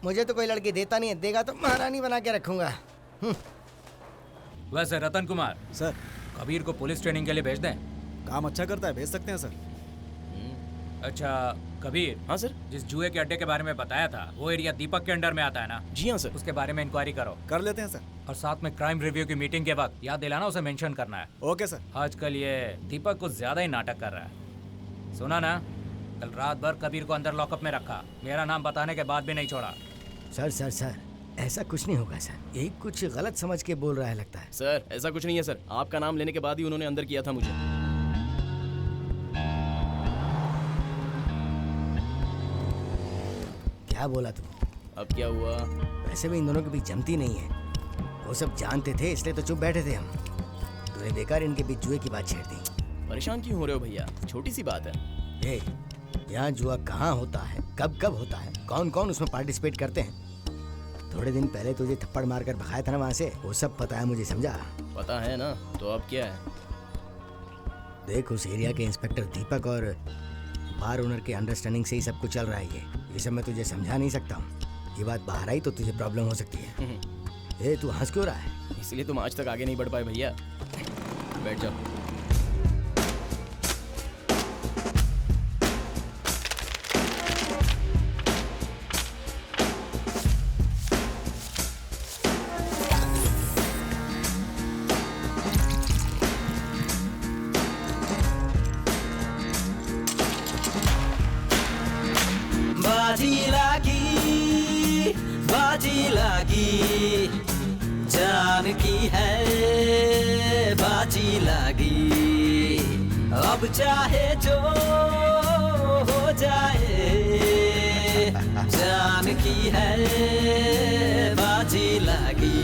मुझे तो कोई लड़की देता नहीं है, देगा तो महारानी बना के रखूंगा। वैसे रतन कुमार सर, कबीर को पुलिस ट्रेनिंग के लिए भेज दें? काम अच्छा करता है, भेज सकते हैं सर। अच्छा कबीर। हाँ सर। जिस जुए के अड्डे के बारे में बताया था, वो एरिया दीपक के अंडर में आता है ना? जी हाँ सर। उसके बारे में इंक्वायरी करो। कर लेते हैं सर। और साथ में क्राइम रिव्यू की मीटिंग के वक्त याद दिलाना, उसे मेंशन करना है। Okay sir. आजकल ये दीपक कुछ ज्यादा ही नाटक कर रहा है। सुना ना, कल रात भर कबीर को अंदर लॉकअप में रखा, मेरा नाम बताने के बाद भी नहीं छोड़ा। सर ऐसा कुछ नहीं होगा सर, यही कुछ गलत समझ के बोल रहा है लगता है। सर ऐसा कुछ नहीं है सर, आपका नाम लेने के बाद ही उन्होंने अंदर किया था मुझे। क्या बोला तू? अब क्या हुआ? वैसे भी इन दोनों के बीच जमती नहीं है, वो सब जानते थे इसलिए तो चुप बैठे थे हम। तूने बेकार इनके बीच जुए की बात छेड़ दी। परेशान क्यों हो रहे हो भैया, छोटी सी बात है। यहाँ जुआ कहाँ होता है, कब कब होता है, कौन कौन उसमें पार्टिसिपेट करते हैं? थोड़े दिन पहले तुझे थप्पड़ मारकर भगाया था ना वहाँ से, वो सब पता है मुझे, समझा? पता है ना, तो अब क्या है? देख, उस एरिया के इंस्पेक्टर दीपक और बार ओनर के अंडरस्टैंडिंग से ही सब कुछ चल रहा है। ये सब मैं तुझे समझा नहीं सकता हूँ। ये बात बाहर आई तो तुझे प्रॉब्लम हो सकती है। तू हंस क्यों रहा है? इसलिए तुम आज तक आगे नहीं बढ़ पाए भैया। बैठ जाओ। बाजी लागी, जान की है बाजी लागी, अब चाहे जो हो जाए, जान की है बाजी लागी।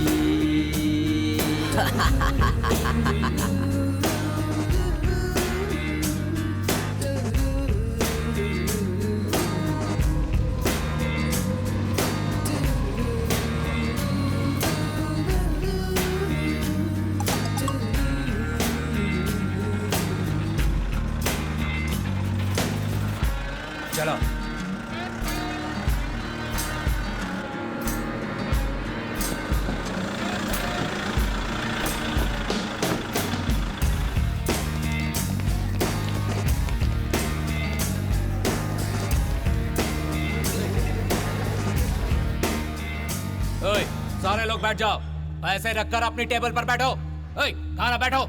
चलो ओए, सारे लोग बैठ जाओ, पैसे रखकर अपनी टेबल पर बैठो। ओए, खाना बैठो।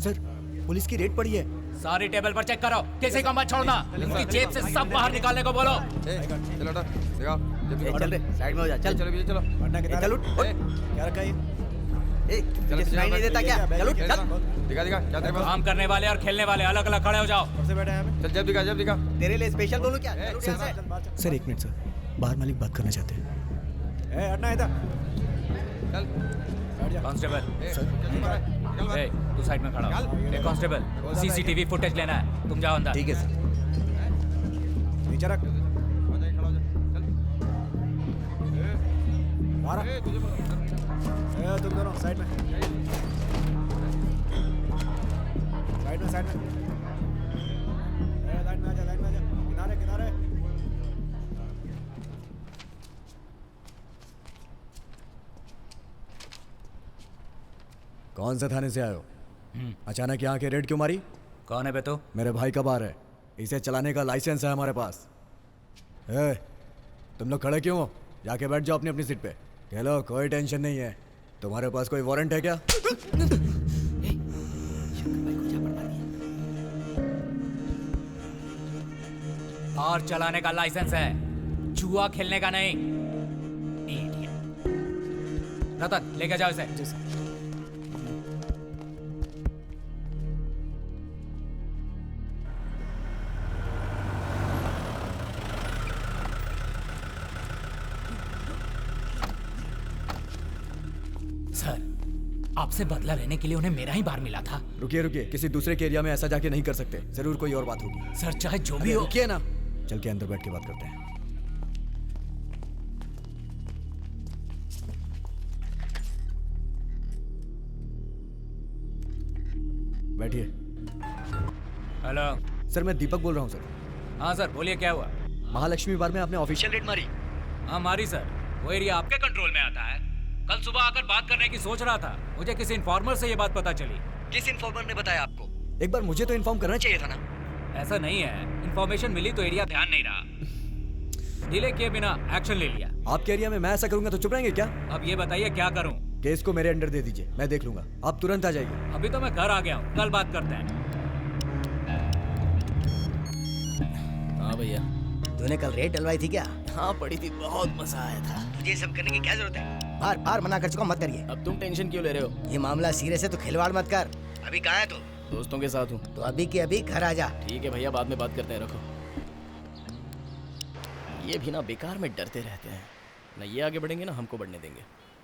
सर पुलिस की रेड पड़ी है। सारी टेबल पर चेक करो, किसी को मत छोड़ना। इनकी जेब से सब बाहर निकालने को बोलो। चलो चल रे, साइड में हो जा। चल चलो चलो चल उठ। क्या रखा है ये? तुझे सुनाई नहीं देता क्या? चल उठ चल। दिखा दिखा क्या तेरे पास? काम करने वाले और खेलने वाले अलग अलग खड़े हो जाओ। कब से बैठा है यहाँ पे? चल जब दिखा तेरे लिए स्पेशल बोलूं क्या? सर एक मिनट सर, बाहर मालिक बात करना चाहते हैं। ए हटना इधर। चल बैठ जा। कांस्टेबल, ए, तू साइड में खड़ा हो। ए कांस्टेबल, सीसीटीवी फुटेज लेना है, तुम जाओ अंदर। ठीक है सर। नीचे रख। बाहर आ। ए तुम दोनों साइड में। साइड में साइड में। ए लाइन में आ जा, लाइन में आ जा। किनारे किनारे। कौन से थाने से आए हो? अचानक यहाँ के रेड क्यों मारी? कौन है बे तू? मेरे भाई का बार है, इसे चलाने का लाइसेंस है हमारे पास। ए, तुम लोग खड़े क्यों हो? जाके बैठ जाओ अपनी अपनी सीट पे। कह लो कोई टेंशन नहीं है। तुम्हारे पास कोई वारंट है क्या? और चलाने का लाइसेंस है, जुआ खेलने का नहीं। Idiot। रतन लेके जाओ इसे। सर, आपसे बदला लेने के लिए उन्हें मेरा ही बार मिला था। रुकिए रुकिए, किसी दूसरे के एरिया में ऐसा जाके नहीं कर सकते। जरूर कोई और बात होगी। सर चाहे जो भी अरे हो। रुकिए ना, चल के अंदर बैठ के बात करते हैं। बैठिए। हेलो सर, मैं दीपक बोल रहा हूँ सर। हाँ सर बोलिए, क्या हुआ? महालक्ष्मी बार में आपने ऑफिशियल रेड मारी? हाँ मारी सर, वो एरिया आपके कंट्रोल में आता है। कल सुबह आकर बात करने की सोच रहा था, मुझे किसी इन्फॉर्मर से ये बात पता चली। किस इन्फॉर्मर ने बताया आपको? एक बार मुझे तो इन्फॉर्म करना चाहिए था ना। ऐसा नहीं है, इन्फॉर्मेशन मिली तो एरिया ध्यान नहीं रहा, डिले किए बिना एक्शन ले लिया। आपके एरिया में मैं ऐसा करूंगा तो चुप रहेंगे क्या? अब ये बताइए क्या करूं? केस को मेरे अंडर दे दीजिए, मैं देख लूंगा। आप तुरंत आ जाइए। अभी तो मैं घर आ गया हूँ, कल बात करते हैं। हाँ भैया। तूने कल रेड डलवाई थी क्या? हाँ पड़ी थी, बहुत मजा आया था। तुझे सब करने की क्या जरूरत है? बार बार मना कर चुका, मत करिए। अब तुम टेंशन क्यों ले रहे हो? ये मामला सीरियस है तो खिलवाड़ मत कर। अभी कहाँ है तू? दोस्तों के साथ हूँ। तो अभी के अभी घर आ जा। ठीक है भैया, बाद में बात करते हैं, रखो। ये भी ना बेकार में डरते रहते हैं, ना ये आगे बढ़ेंगे ना हमको बढ़ने देंगे।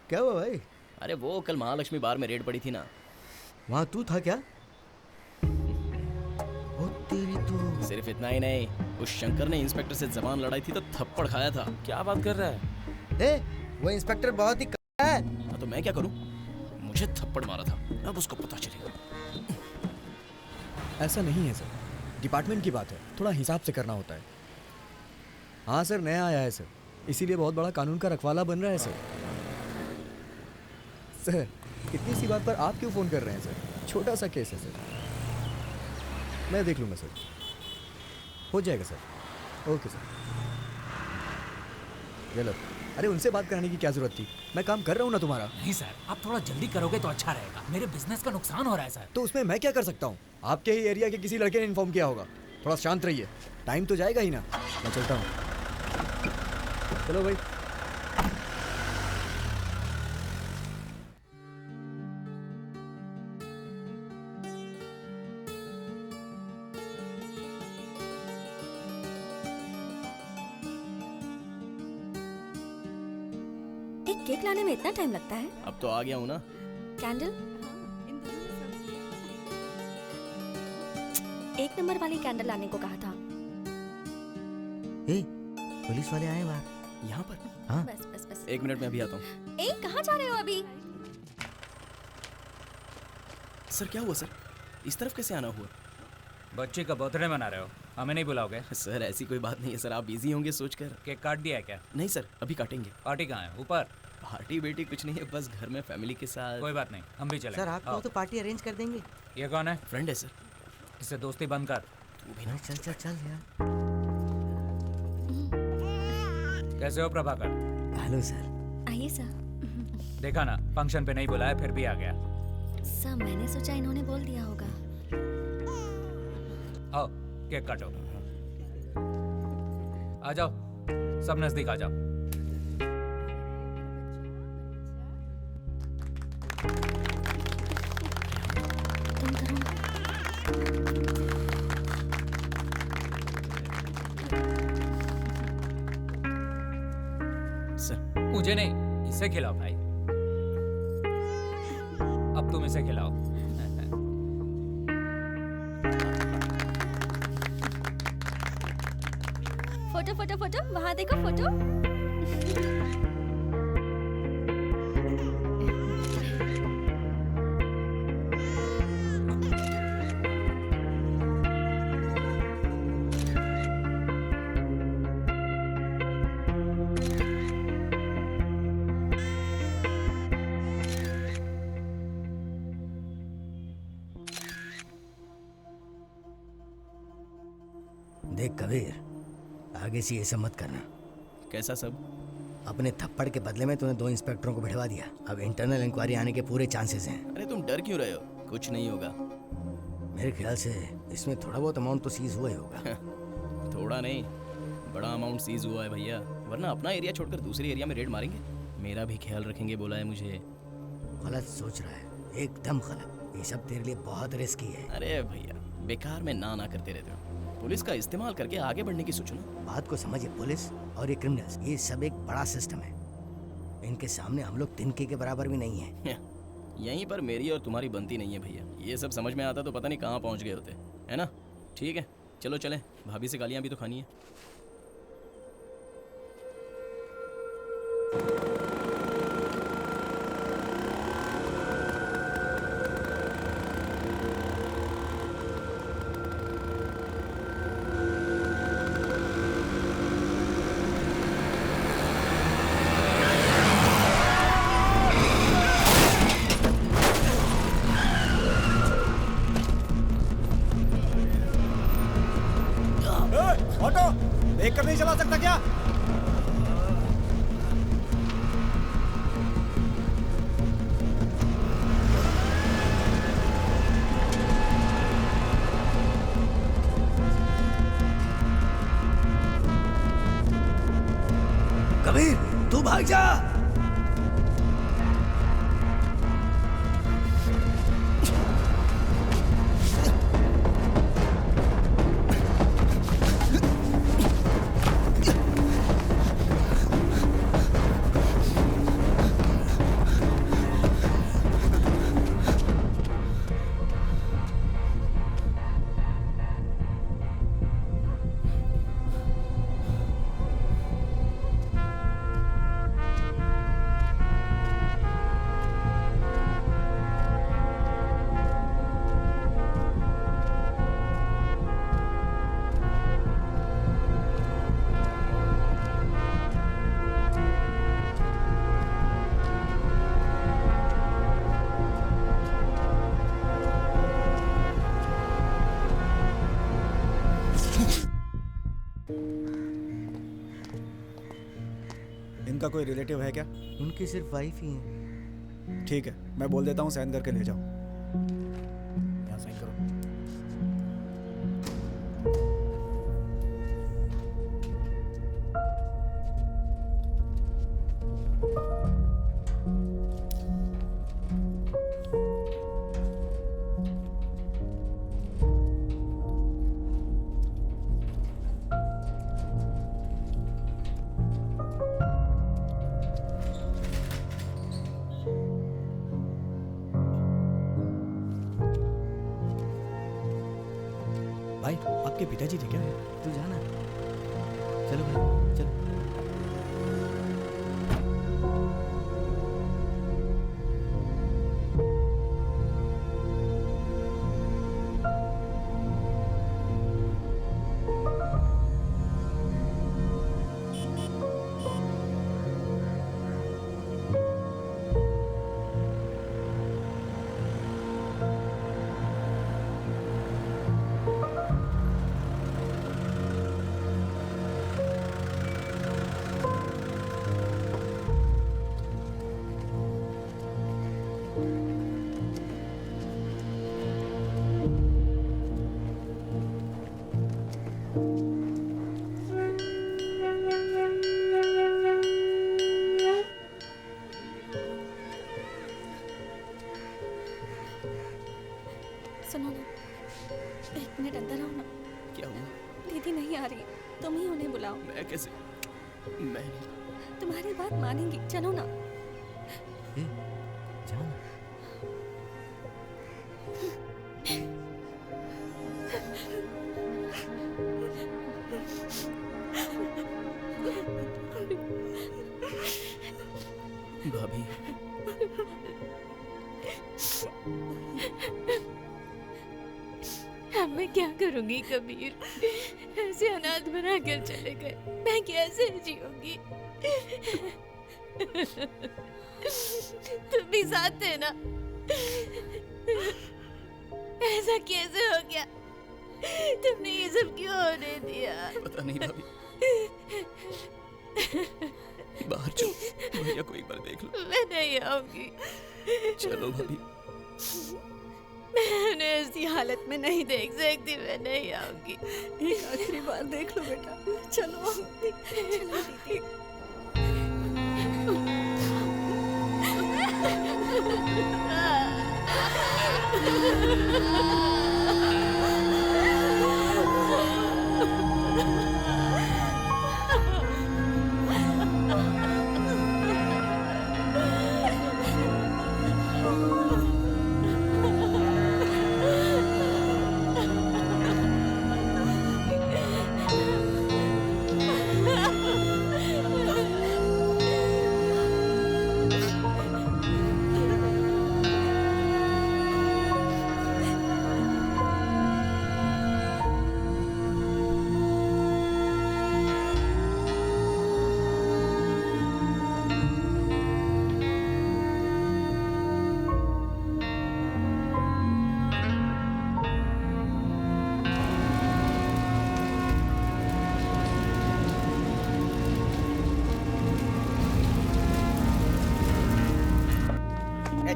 क्या हुआ भाई? अरे वो कल महालक्ष्मी बार में रेड पड़ी थी ना, वहाँ तू था क्या? ओ तेरी तो। सिर्फ इतना ही नहीं, उस शंकर ने इंस्पेक्टर से जबान लड़ाई थी तो थप्पड़ खाया था। क्या बात कर रहा है? वो इंस्पेक्टर बहुत ही है। हाँ तो मैं क्या करूं? मुझे थप्पड़ मारा था, अब उसको पता चलेगा। ऐसा नहीं है सर, डिपार्टमेंट की बात है, थोड़ा हिसाब से करना होता है। हाँ सर, नया आया है सर, इसीलिए बहुत बड़ा कानून का रखवाला बन रहा है सर। सर इतनी सी बात पर आप क्यों फ़ोन कर रहे हैं सर? छोटा सा केस है सर, मैं देख लूँगा सर, हो जाएगा सर। Okay sir. गलत, अरे उनसे बात कराने की क्या ज़रूरत थी? मैं काम कर रहा हूँ ना तुम्हारा। नहीं सर, आप थोड़ा जल्दी करोगे तो अच्छा रहेगा, मेरे बिजनेस का नुकसान हो रहा है सर। तो उसमें मैं क्या कर सकता हूँ? आपके ही एरिया के किसी लड़के ने इन्फॉर्म किया होगा। थोड़ा शांत रहिए, टाइम तो जाएगा ही ना। मैं चलता हूँ। चलो भाई। एक केक लाने में इतना टाइम लगता है? अब तो आ गया हूँ ना। कैंडल? एक नंबर वाली कैंडल लाने को कहा था। ए, पुलिस वाले आए बाहर। यहाँ पर? हाँ। बस बस बस। 1 मिनट में अभी आता हूँ। ए, कहाँ जा रहे हो अभी? सर क्या हुआ सर? इस तरफ कैसे आना हुआ? बच्ची का बर्थडे मना रहे हो, हमें नहीं बुलाओगे? सर ऐसी कोई बात नहीं है सर, आप बिजी होंगे सोचकर। केक काट दिया है क्या? नहीं सर, अभी काटेंगे। पार्टी कहाँ है? ऊपर? पार्टी बेटी कुछ नहीं है, बस घर में फैमिली के साथ। कोई बात नहीं, हम भी चलेंगे। सर आपको तो पार्टी अरेंज कर देंगे। ये कौन है? फ्रेंड है सर। इससे दोस्ती बंद कर। तू भी ना। चल चल चल यार। कैसे हो प्रभाकर? Hello sir. आइए सर। देखा ना, फंक्शन पे नहीं बुलाया फिर भी आ गया। सर मैंने सोचा इन्होंने बोल दिया होगा। आओ केक काटो। आ जाओ, सब नजदीक आ जाओ। सर मुझे नहीं, इसे खिलाओ भाई। अब तुम इसे खिलाओ। फोटो फोटो फोटो, वहाँ देखो फोटो। देख कबीर, आगे से ये सब मत करना। कैसा सब? अपने थप्पड़ के बदले में तूने 2 इंस्पेक्टरों को भिड़वा दिया। अब इंटरनल इंक्वायरी आने के पूरे चांसेस हैं। अरे तुम डर क्यों रहे हो? कुछ नहीं होगा। मेरे ख्याल से इसमें थोड़ा बहुत अमाउंट तो सीज हुआ ही होगा। थोड़ा नहीं, बड़ा अमाउंट सीज हुआ है भैया, वरना अपना एरिया छोड़कर दूसरे एरिया में रेड मारेंगे। मेरा भी ख्याल रखेंगे बोला है मुझे। गलत सोच रहा है, एकदम गलत। ये सब तेरे लिए बहुत रिस्की है। अरे भैया बेकार में ना करते रहते हो। पुलिस का इस्तेमाल करके आगे बढ़ने की सोचो ना। बात को समझिए, पुलिस और ये क्रिमिनल्स, ये सब एक बड़ा सिस्टम है। इनके सामने हम लोग तिनके के बराबर भी नहीं है। यहीं पर मेरी और तुम्हारी बनती नहीं है भैया। ये सब समझ में आता तो पता नहीं कहाँ पहुँच गए होते, है ना? ठीक है चलो चलें, भाभी से गालियाँ भी तो खानी है। ऑटो देख कर नहीं चला सकता क्या? कबीर तू भाग जा। इनका कोई रिलेटिव है क्या? उनकी सिर्फ वाइफ ही है। ठीक है, मैं बोल देता हूँ साइन करके ले जाओ। यहाँ साइन करो। के पिताजी थे क्या? तू जाना। चलो भाई चलो। सुनो ना, एक मिनट अंदर आओ ना। क्या हुआ? दीदी नहीं आ रही, तुम ही उन्हें बुलाओ। मैं कैसे? मैं नहीं। तुम्हारी बात मानेंगी, चलो ना। जाओ ना। भाभी, अब मैं क्या करूंगी कबीर? ऐसे अनाथ बना कर चले गए, मैं कैसे जीऊंगी? तुम भी साथ थे ना? ऐसा कैसे हो गया? तुमने ये सब क्यों होने दिया? पता नहीं भाभी। बाहर चलो, भैया को एक बार देख लो। मैं नहीं आऊंगी। चलो भाभी। मैं उन्हें ऐसी हालत में नहीं देख सकती, मैं नहीं आऊंगी। एक आखिरी बार देख लो बेटा, चलो। चलो दीदी।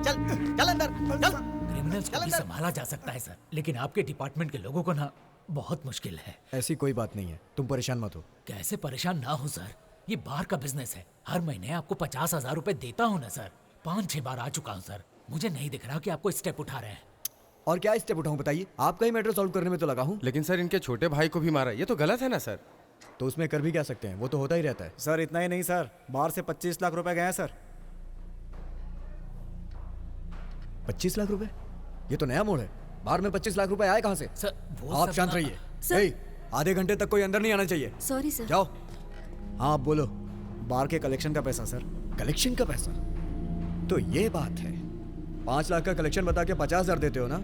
चल चल अंदर चल। क्रिमिनल्स को भी संभाला जा सकता है सर, लेकिन आपके डिपार्टमेंट के लोगों को ना बहुत मुश्किल है। ऐसी कोई बात नहीं है, तुम परेशान मत हो। कैसे परेशान ना हो सर, ये बार का बिजनेस है। हर महीने आपको 50,000 रुपए देता हूँ ना सर। 5-6 बार आ चुका हूँ सर। मुझे नहीं दिख रहा कि आपको स्टेप उठा रहे हैं। और क्या स्टेप उठाऊं बताइए? आपका ही मैटर सॉल्व करने में तो लगा हूँ। लेकिन सर इनके छोटे भाई को भी मारा, ये तो गलत है ना सर। तो उसमें कर भी क्या सकते हैं, वो तो होता ही रहता है। सर इतना ही नहीं सर, बाहर से 25 लाख रुपए गए हैं सर। 25 लाख रुपए? ये तो नया मोड़ है। बाहर में 25 लाख रुपए आए कहाँ से? सर वो आप सब शांत ना- रहिए। सर। ए, आधे घंटे तक कोई अंदर नहीं आना चाहिए। Sorry sir. जाओ। हाँ आप बोलो। बाहर के कलेक्शन का पैसा सर। कलेक्शन का पैसा? तो ये बात है। 5 लाख का कलेक्शन बता के 50,000 देते हो ना?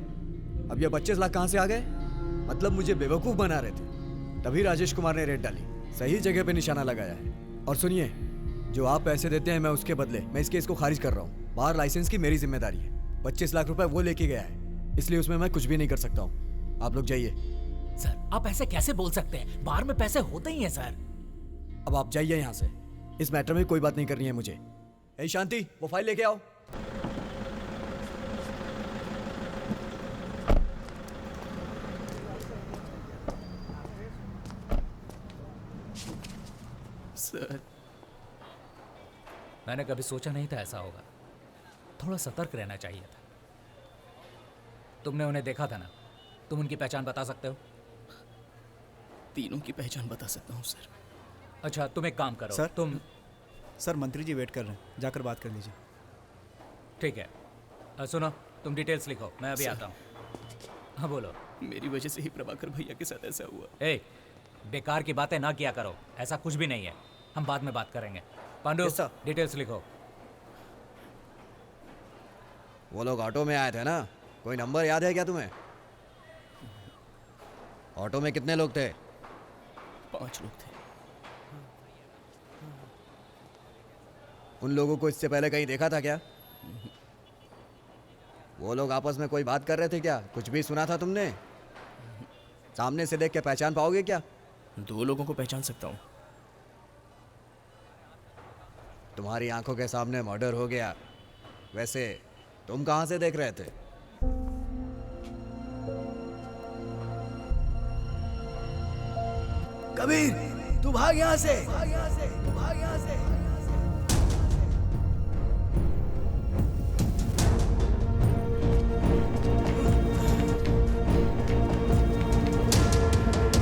अब ये 25 लाख कहाँ से आ गए? मतलब मुझे बेवकूफ़ बना रहे थे। तभी राजेश कुमार ने रेड डाली। सही जगह पे निशाना लगाया है। और सुनिए, जो आप पैसे देते हैं मैं उसके बदले मैं इस केस को खारिज कर रहा हूँ। बाहर लाइसेंस की मेरी जिम्मेदारी है। 25 लाख रुपए वो लेके गया है, इसलिए उसमें मैं कुछ भी नहीं कर सकता हूँ। आप लोग जाइए। सर आप ऐसे कैसे बोल सकते हैं? बाहर में पैसे होते ही हैं सर। अब आप जाइए यहाँ से। इस मैटर में कोई बात नहीं करनी है मुझे। ए शांति, वो फाइल लेके आओ। सर मैंने कभी सोचा नहीं था ऐसा होगा। थोड़ा सतर्क रहना चाहिए था। तुमने उन्हें देखा था ना? तुम उनकी पहचान बता सकते हो? तीनों की पहचान बता सकता हूँ सर। अच्छा तुम एक काम करो। सर तुम सर मंत्री जी वेट कर रहे हैं, जाकर बात कर लीजिए। ठीक है। सुनो, तुम डिटेल्स लिखो, मैं अभी सर। आता हूँ। हाँ बोलो। मेरी वजह से ही प्रभाकर भैया के साथ ऐसा हुआ। ए, बेकार की बातें ना किया करो, ऐसा कुछ भी नहीं है, हम बाद में बात करेंगे। पांडु, डिटेल्स लिखो। वो लोग ऑटो में आए थे ना, कोई नंबर याद है क्या तुम्हें? ऑटो में कितने लोग थे? 5 लोग थे। उन लोगों को इससे पहले कहीं देखा था क्या? वो लोग आपस में कोई बात कर रहे थे क्या? कुछ भी सुना था तुमने? सामने से देख के पहचान पाओगे क्या? 2 लोगों को पहचान सकता हूँ। तुम्हारी आंखों के सामने मर्डर हो गया, वैसे तुम कहां से देख रहे थे? कबीर, तू भाग यहाँ से।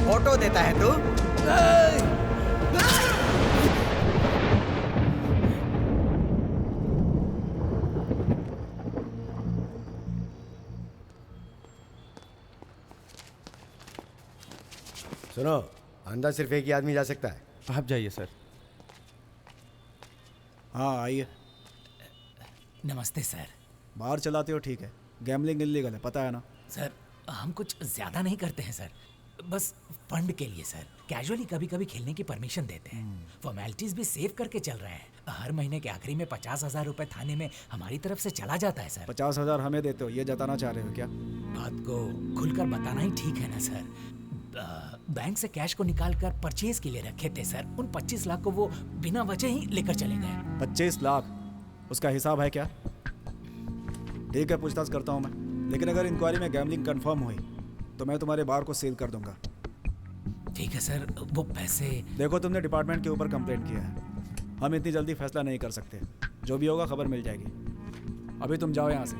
फोटो देता है तू? सुनो, अंदर सिर्फ एक ही आदमी जा सकता है। आप जाइए सर। हाँ आइए। नमस्ते सर। बाहर चलाते हो ठीक है, गैम्बलिंग इल्लीगल है, पता है ना? सर हम कुछ ज्यादा नहीं करते हैं सर, बस फंड के लिए सर। कैजुअली कभी कभी खेलने की परमिशन देते हैं। फॉर्मेलिटीज भी सेव करके चल रहे हैं। हर महीने के आखिरी में 50,000 रुपए थाने में हमारी तरफ से चला जाता है सर। 50,000 हमें देते हो, ये जताना चाह रहे हो क्या? बात को खुलकर बताना ही ठीक है ना सर। बैंक से कैश को निकाल कर परचेज के लिए रखे थे सर। उन 25 लाख को वो बिना वजह ही लेकर चले गए। 25 लाख? उसका हिसाब है क्या? ठीक है, पूछताछ करता हूँ मैं, लेकिन अगर इंक्वायरी में गैम्बलिंग कंफर्म हुई तो मैं तुम्हारे बार को सील कर दूंगा। ठीक है सर। वो पैसे? देखो, तुमने डिपार्टमेंट के ऊपर कंप्लेंट किया है, हम इतनी जल्दी फैसला नहीं कर सकते। जो भी होगा खबर मिल जाएगी। अभी तुम जाओ यहाँ से।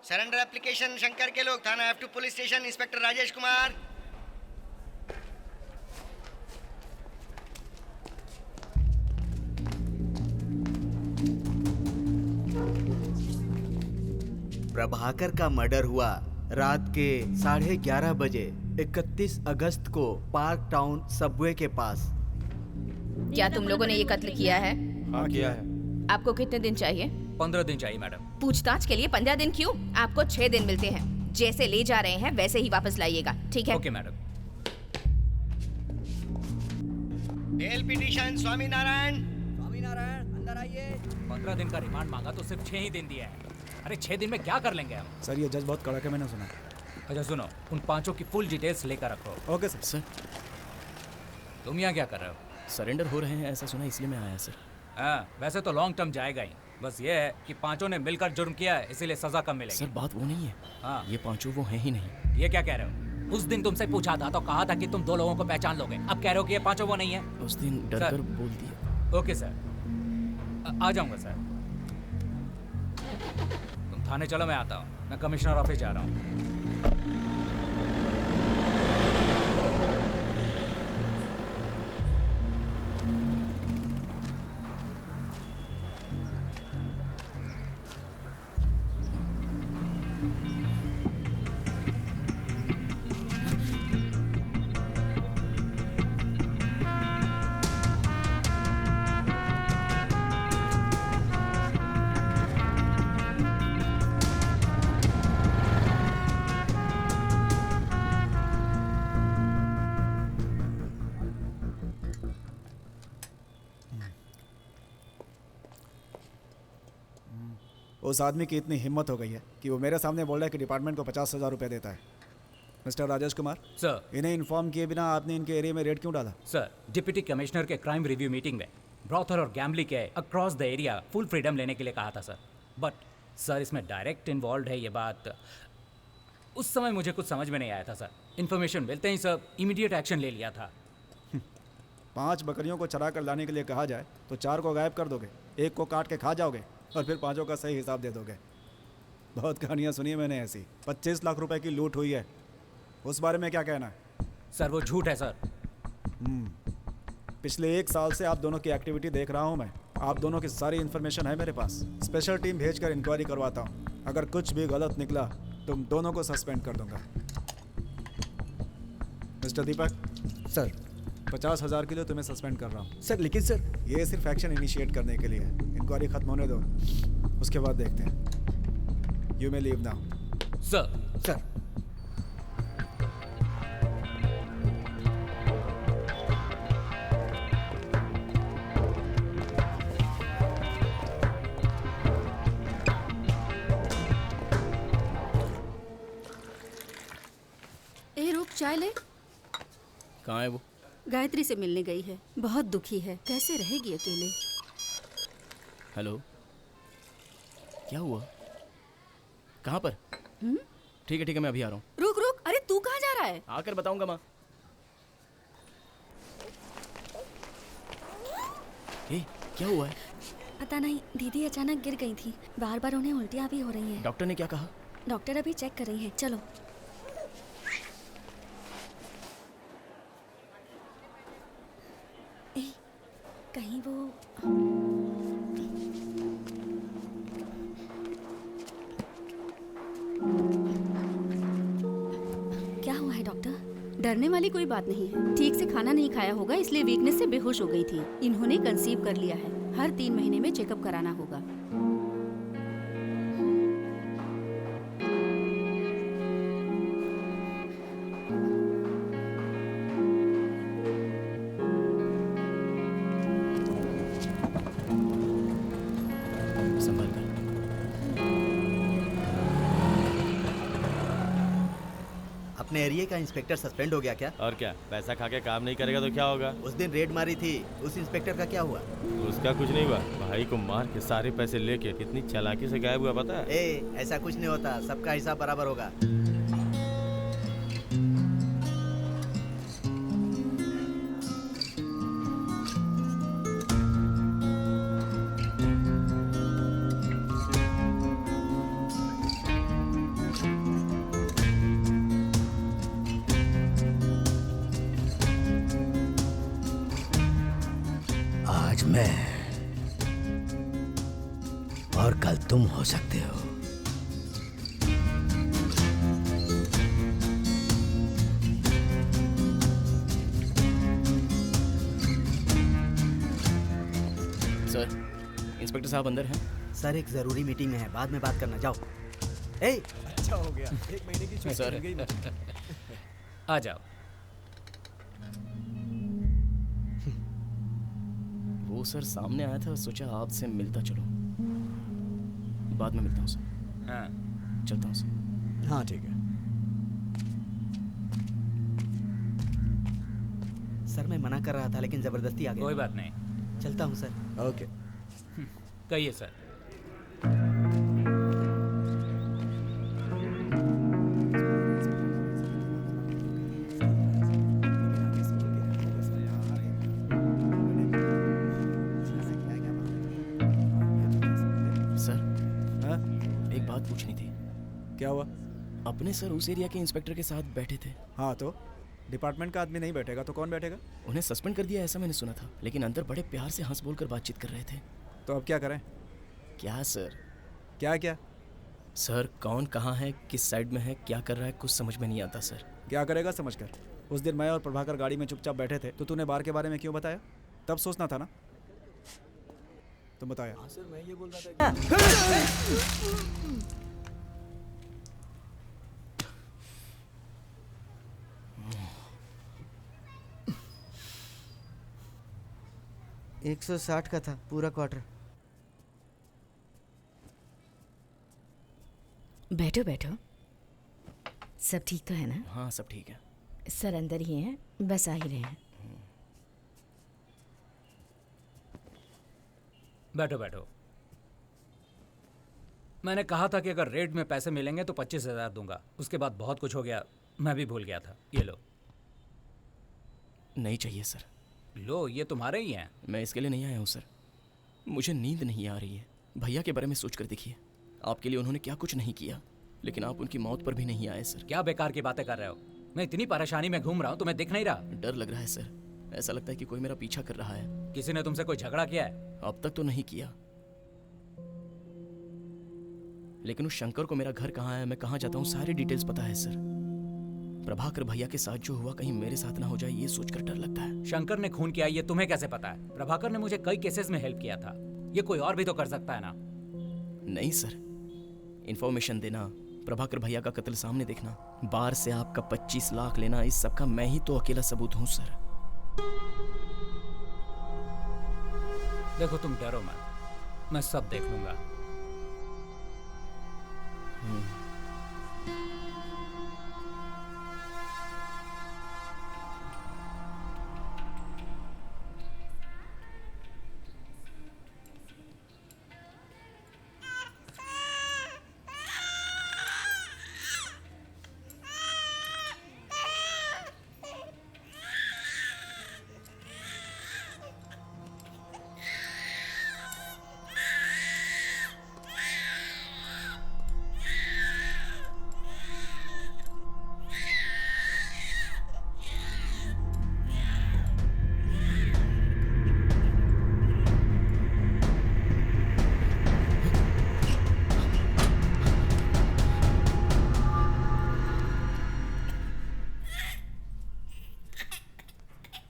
सरेंडर एप्लीकेशन शंकर के लोग, थाना F2 police station, inspector Rajesh Kumar. Prabhakar का मर्डर हुआ रात के 11:30 बजे 31 अगस्त को पार्क टाउन सबवे के पास। क्या तुम लोगों ने ये कत्ल किया है? हाँ किया है। आपको कितने दिन चाहिए? 15 दिन चाहिए मैडम। पूछताछ के लिए 15 दिन क्यों? आपको 6 दिन मिलते हैं। जैसे ले जा रहे हैं वैसे ही वापस लाइएगा, ठीक है? Okay madam. Bail petition Swaminarayan. Swaminarayan अंदर आइए। 15 दिन का रिमांड मांगा तो सिर्फ 6 ही दिन दिया है। अरे 6 दिन में क्या कर लेंगे हम? सर ये जज बहुत कड़क है, मैंने सुना। अच्छा सुनो, उन 5 की फुल डिटेल्स लेकर रखो। Okay sir. सर तुम यहाँ क्या कर रहे हो? सरेंडर हो रहे हैं ऐसा सुना, इसलिए मैं आया सर। हाँ, वैसे तो लॉन्ग टर्म जाएगा ही। बस ये है कि 5 ने मिलकर जुर्म किया है, इसीलिए सजा कम मिलेगी। सर बात वो नहीं है। हाँ। ये 5 वो हैं ही नहीं। ये क्या कह रहे हो? उस दिन तुमसे पूछा था तो कहा था कि तुम 2 लोगों को पहचान लोगे। अब कह रहे हो कि ये 5 वो नहीं है। उस दिन डर कर बोल दिया। ओके सर, आ जाऊंगा सर। तुम थाने चलो, मैं आता हूँ। मैं कमिश्नर ऑफिस जा रहा हूँ। उस आदमी की इतनी हिम्मत हो गई है कि वो मेरे सामने बोल रहा है कि डिपार्टमेंट को 50,000 रुपये देता है। मिस्टर राजेश कुमार सर, इन्हें इन्फॉर्म किए बिना आपने इनके एरिया में रेड क्यों डाला? सर, डिप्टी कमिश्नर के क्राइम रिव्यू मीटिंग में ब्रॉथर और गैम्बलिंग के across the area full freedom लेने के लिए कहा था सर। बट सर इसमें डायरेक्ट इन्वॉल्व है ये बात उस समय मुझे कुछ समझ में नहीं आया था सर। इन्फॉर्मेशन मिलते ही सर इमीडिएट एक्शन ले लिया था। 5 बकरियों को चरा कर लाने के लिए कहा जाए तो 4 को गायब कर दोगे, 1 को काट के खा जाओगे और फिर 5 का सही हिसाब दे दोगे। बहुत कहानियाँ सुनी है मैंने ऐसी। 25 लाख रुपए की लूट हुई है, उस बारे में क्या कहना है? सर वो झूठ है सर। पिछले 1 साल से आप दोनों की एक्टिविटी देख रहा हूँ मैं। आप दोनों की सारी इन्फॉर्मेशन है मेरे पास। स्पेशल टीम भेजकर इंक्वायरी करवाता हूँ। अगर कुछ भी गलत निकला तुम दोनों को सस्पेंड कर दूंगा। मिस्टर दीपक सर, 50,000 के लिए तुम्हें सस्पेंड कर रहा हूँ। सर लेकिन सर, ये सिर्फ एक्शन इनिशिएट करने के लिए है। इंक्वायरी खत्म होने दो, उसके बाद देखते हैं। You may leave now. Sir. ए रुक, चाय ले। कहाँ है वो? गायत्री से मिलने गई है, बहुत दुखी है, कैसे रहेगी अकेले। हेलो, क्या हुआ? कहाँ पर? ठीक है मैं अभी आ रहा हूँ। रुक रुक, अरे तू कहाँ जा रहा है? आकर बताऊंगा माँ। क्या हुआ है? पता नहीं, दीदी अचानक गिर गई थी। बार बार उन्हें उल्टियाँ भी हो रही हैं। डॉक्टर ने क्या कहा? डॉक्टर अभी चेक कर रही है। चलो। कहीं वो क्या हुआ है डॉक्टर? डरने वाली कोई बात नहीं है, ठीक से खाना नहीं खाया होगा इसलिए वीकनेस से बेहोश हो गई थी। इन्होंने कंसीव कर लिया है, हर 3 महीने में चेकअप कराना होगा। अपने एरिया का इंस्पेक्टर सस्पेंड हो गया क्या? और क्या, पैसा खा के काम नहीं करेगा तो क्या होगा? उस दिन रेड मारी थी, उस इंस्पेक्टर का क्या हुआ? उसका कुछ नहीं हुआ, भाई को मार के सारे पैसे लेके कितनी चालाकी से गायब हुआ पता है? ऐसा कुछ नहीं होता, सबका हिसाब बराबर होगा। आज मैं और कल तुम हो सकते हो। सर, इंस्पेक्टर साहब अंदर हैं? सर एक जरूरी मीटिंग में है, बाद में बात करना, जाओ। अच्छा हो गया, 1 महीने की छुट्टी सर। मिल गई मुझे। आ जाओ। वो सर सामने आया था, सोचा आपसे मिलता चलो। बाद में मिलता हूँ सर। हाँ। चलता हूँ सर। हाँ ठीक है। सर मैं मना कर रहा था लेकिन जबरदस्ती आ गया। कोई बात नहीं। चलता हूँ सर। ओके। कहिए सर। एक बात पूछनी थी। क्या हुआ? अपने सर उस एरिया के इंस्पेक्टर के साथ बैठे थे। हाँ तो डिपार्टमेंट का आदमी नहीं बैठेगा तो कौन बैठेगा? उन्हें सस्पेंड कर दिया ऐसा मैंने सुना था, लेकिन अंदर बड़े प्यार से हंस बोलकर बातचीत कर रहे थे। तो अब क्या करें? क्या सर? क्या? सर कौन कहाँ है, किस साइड में है, क्या कर रहा है, कुछ समझ में नहीं आता सर। क्या करेगा समझकर? उस दिन मैं और प्रभाकर गाड़ी में चुपचाप बैठे थे तो तूने बार के बारे में क्यों बताया? तब सोचना था ना। तुम बताया। हाँ सर, मैं ये बोल रहा था कि 160 का था पूरा क्वार्टर। बैठो बैठो। सब ठीक तो है ना? हाँ सब ठीक है। सर अंदर ही हैं, बस आ ही रहे हैं। बैठो बैठो। मैंने कहा था कि अगर रेट में पैसे मिलेंगे तो 25,000 दूंगा। उसके बाद बहुत कुछ हो गया, मैं भी भूल गया था। ये लो। नहीं चाहिए सर। लो, ये तुम्हारे ही हैं। मैं इसके लिए नहीं आया हूँ सर, मुझे नींद नहीं आ रही है। भैया के बारे में सोच कर देखिए, आपके लिए उन्होंने क्या कुछ नहीं किया, लेकिन आप उनकी मौत पर भी नहीं आए सर। क्या बेकार की बातें कर रहे हो? मैं इतनी परेशानी में घूम रहा हूँ, तुम्हें दिख नहीं रहा? डर लग रहा है सर, ऐसा लगता है कि कोई मेरा पीछा कर रहा है। किसी ने तुमसे कोई झगड़ा किया है? अब तक तो नहीं किया, लेकिन उस शंकर को मेरा घर कहाँ है, मैं कहाँ जाता हूँ, सारी डिटेल्स पता है सर। प्रभाकर भैया के साथ जो हुआ कहीं मेरे साथ ना हो जाए, ये सोचकर डर लगता है। शंकर ने खून किया ये तुम्हें कैसे पता है? प्रभाकर ने मुझे कई केसेस में हेल्प किया था, ये कोई और भी तो कर सकता है ना? नहीं सर, इंफॉर्मेशन देना, प्रभाकर भैया का कत्ल सामने देखना, बार से आपका 25 लाख लेना, इस सब का मैं ही तो अकेला सबूत हूँ सर। देखो तुम डरो मत, मैं सब देख लूंगा।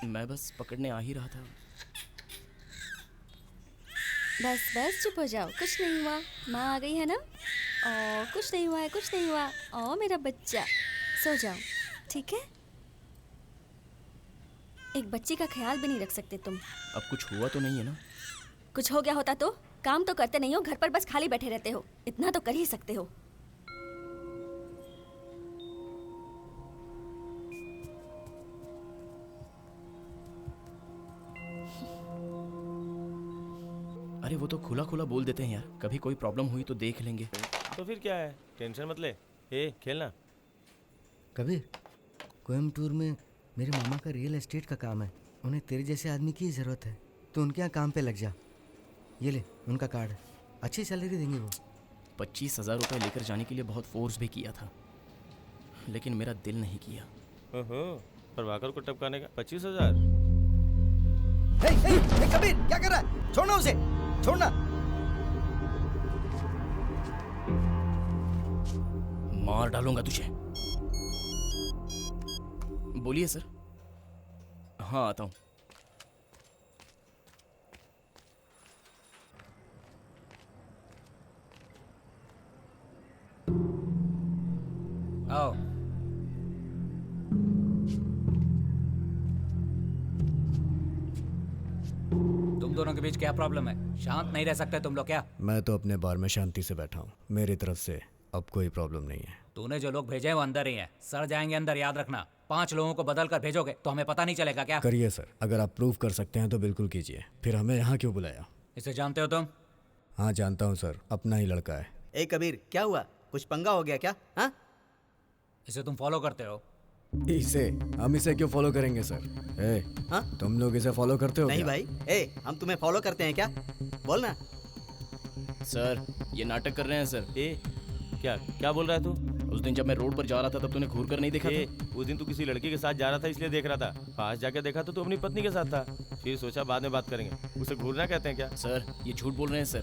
मैं बस पकड़ने आ ही रहा था। बस बस चुप हो जाओ, कुछ नहीं हुआ, माँ आ गई है ना। ओ कुछ नहीं हुआ है, कुछ नहीं हुआ। ओ मेरा बच्चा, सो जाओ, ठीक है? एक बच्ची का ख्याल भी नहीं रख सकते तुम। अब कुछ हुआ तो नहीं है ना? कुछ हो गया होता तो? काम तो करते नहीं हो, घर पर बस खाली बैठे रहते हो, इतना तो कर ही सकते हो। अरे वो तो खुला खुला बोल देते हैं यार, कभी कोई प्रॉब्लम हुई तो देख लेंगे। तो फिर क्या है, टेंशन मत ले। ए खेलना। कबीर, कोयम्बटूर में मेरे मामा का रियल एस्टेट का काम है, उन्हें तेरे जैसे आदमी की ज़रूरत है, तो उनके यहाँ काम पे लग जा। ये ले उनका कार्ड है, अच्छी सैलरी देंगे वो। 25,000 रुपये लेकर जाने के लिए बहुत फोर्स भी किया था, लेकिन मेरा दिल नहीं किया। ओहो, प्रभाकर को टपकाने का 25,000। कबीर क्या कर रहा है? छोड़ना उसे, छोड़ना। मार डालूंगा तुझे। बोलिए सर। हाँ आता हूँ। आओ। तुम दोनों के बीच क्या प्रॉब्लम है? शांत नहीं रह सकते तुम लोग क्या? मैं तो अपने बार में शांति से बैठा हूँ, मेरी तरफ से अब कोई प्रॉब्लम नहीं है। तूने जो लोग भेजे हैं वो अंदर ही हैं, सड़ जाएंगे अंदर, याद रखना। 5 लोगों को बदल कर भेजोगे तो हमें पता नहीं चलेगा क्या? करिए सर, अगर आप प्रूव कर सकते हैं तो बिल्कुल कीजिए। फिर हमें यहाँ क्यों बुलाया? इसे जानते हो तुम? हाँ जानता हूँ सर, अपना ही लड़का है। ए कबीर, क्या हुआ? कुछ पंगा हो गया क्या? हाँ? इसे तुम फॉलो करते हो? इसे? हम इसे क्यों फॉलो करेंगे सर? हाँ? तुम लोग इसे फॉलो करते हो? नहीं क्या? भाई, हम तुम्हें फॉलो करते हैं क्या? बोल ना। सर ये नाटक कर रहे हैं सर। क्या क्या बोल रहा है तू? उस दिन जब मैं रोड पर जा रहा था तब तूने घूर कर नहीं देखा था? उस दिन तू किसी लड़की के साथ जा रहा था इसलिए देख रहा था। पास जाके देखा तो तू अपनी पत्नी के साथ था, फिर सोचा बाद में बात करेंगे। उसे घूरना कहते हैं क्या? सर ये झूठ बोल रहे हैं सर।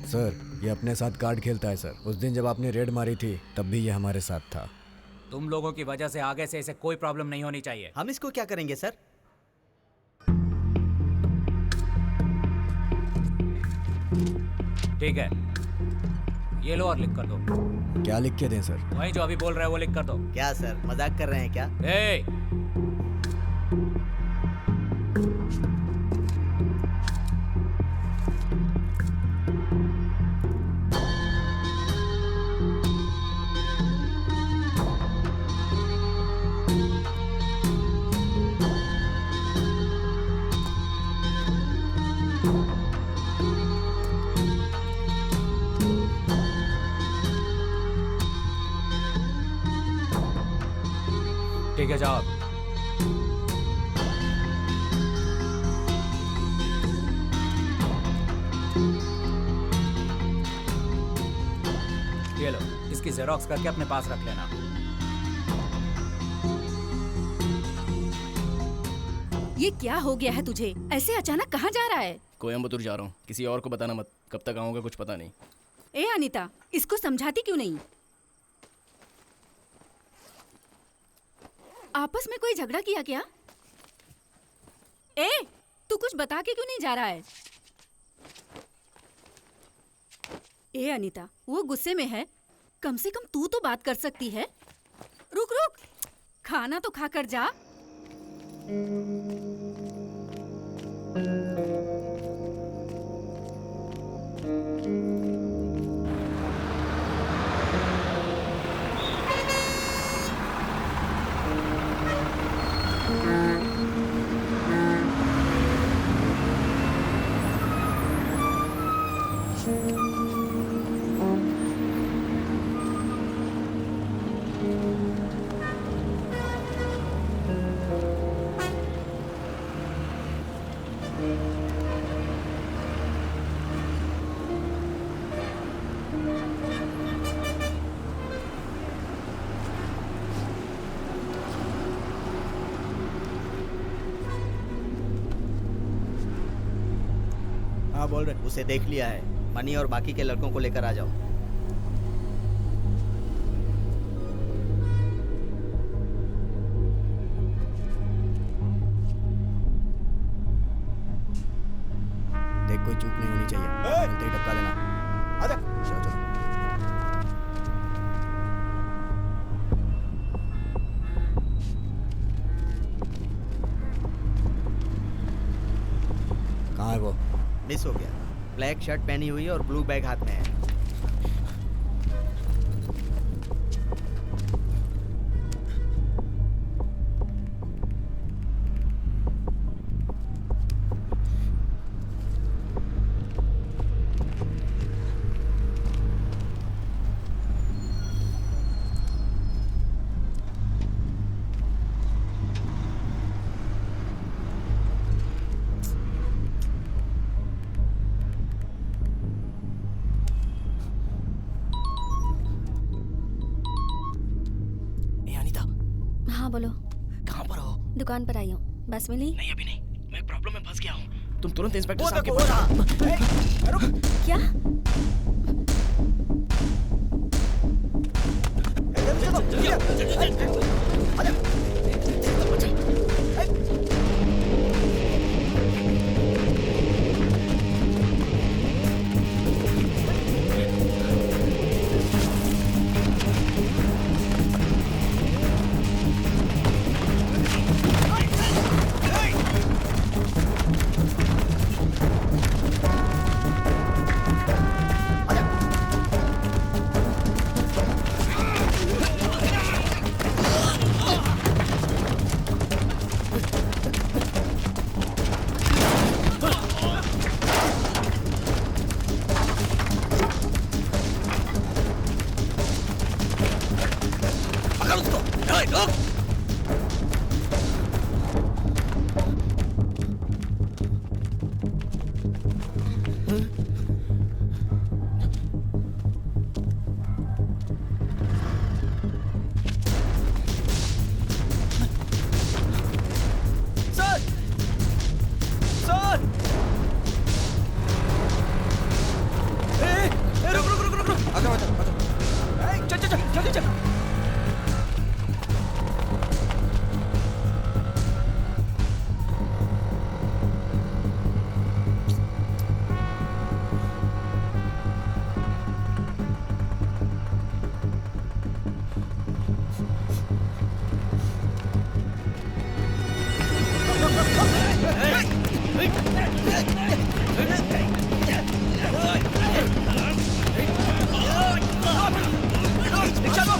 सर ये अपने साथ कार्ड खेलता है सर। उस दिन जब आपने रेड मारी थी तब भी ये हमारे साथ था। तुम लोगों की वजह से आगे से इसे कोई प्रॉब्लम नहीं होनी चाहिए। हम इसको क्या करेंगे सर? ठीक है, ये लो और लिख कर दो। क्या लिख के दें सर? वही जो अभी बोल रहे हो वो लिख कर दो। क्या सर, मजाक कर रहे हैं क्या? ठीक है जाओ। ये लो, इसकी जेरोक्स करके अपने पास रख लेना। ये क्या हो गया है तुझे? ऐसे अचानक कहाँ जा रहा है? कोयम्बतूर जा रहा हूँ, किसी और को बताना मत। कब तक आऊँगा कुछ पता नहीं। ए अनीता, इसको समझाती क्यों नहीं? आपस में कोई झगड़ा किया क्या? ए, तू कुछ बता के क्यों नहीं जा रहा है? ए अनीता, वो गुस्से में है, कम से कम तू तो बात कर सकती है। रुक रुक, खाना तो खाकर जा। हाँ बोल रहे, उसे देख लिया है। मनी और बाकी के लड़कों को लेकर आ जाओ। देख, कोई चूक नहीं होनी चाहिए। मिलते ही टपका देना। आजा, चलो चलो। कहाँ है वो? मिस हो गया। ब्लैक शर्ट पहनी हुई है और ब्लू बैग हाथ में है। हाँ बोलो। कहाँ पर हो? दुकान पर आई हूँ। बस मिली? नहीं अभी नहीं, मैं प्रॉब्लम में फंस गया हूँ। तुम तुरंत इंस्पेक्टर साहब के देखो, पास। क्या? चलो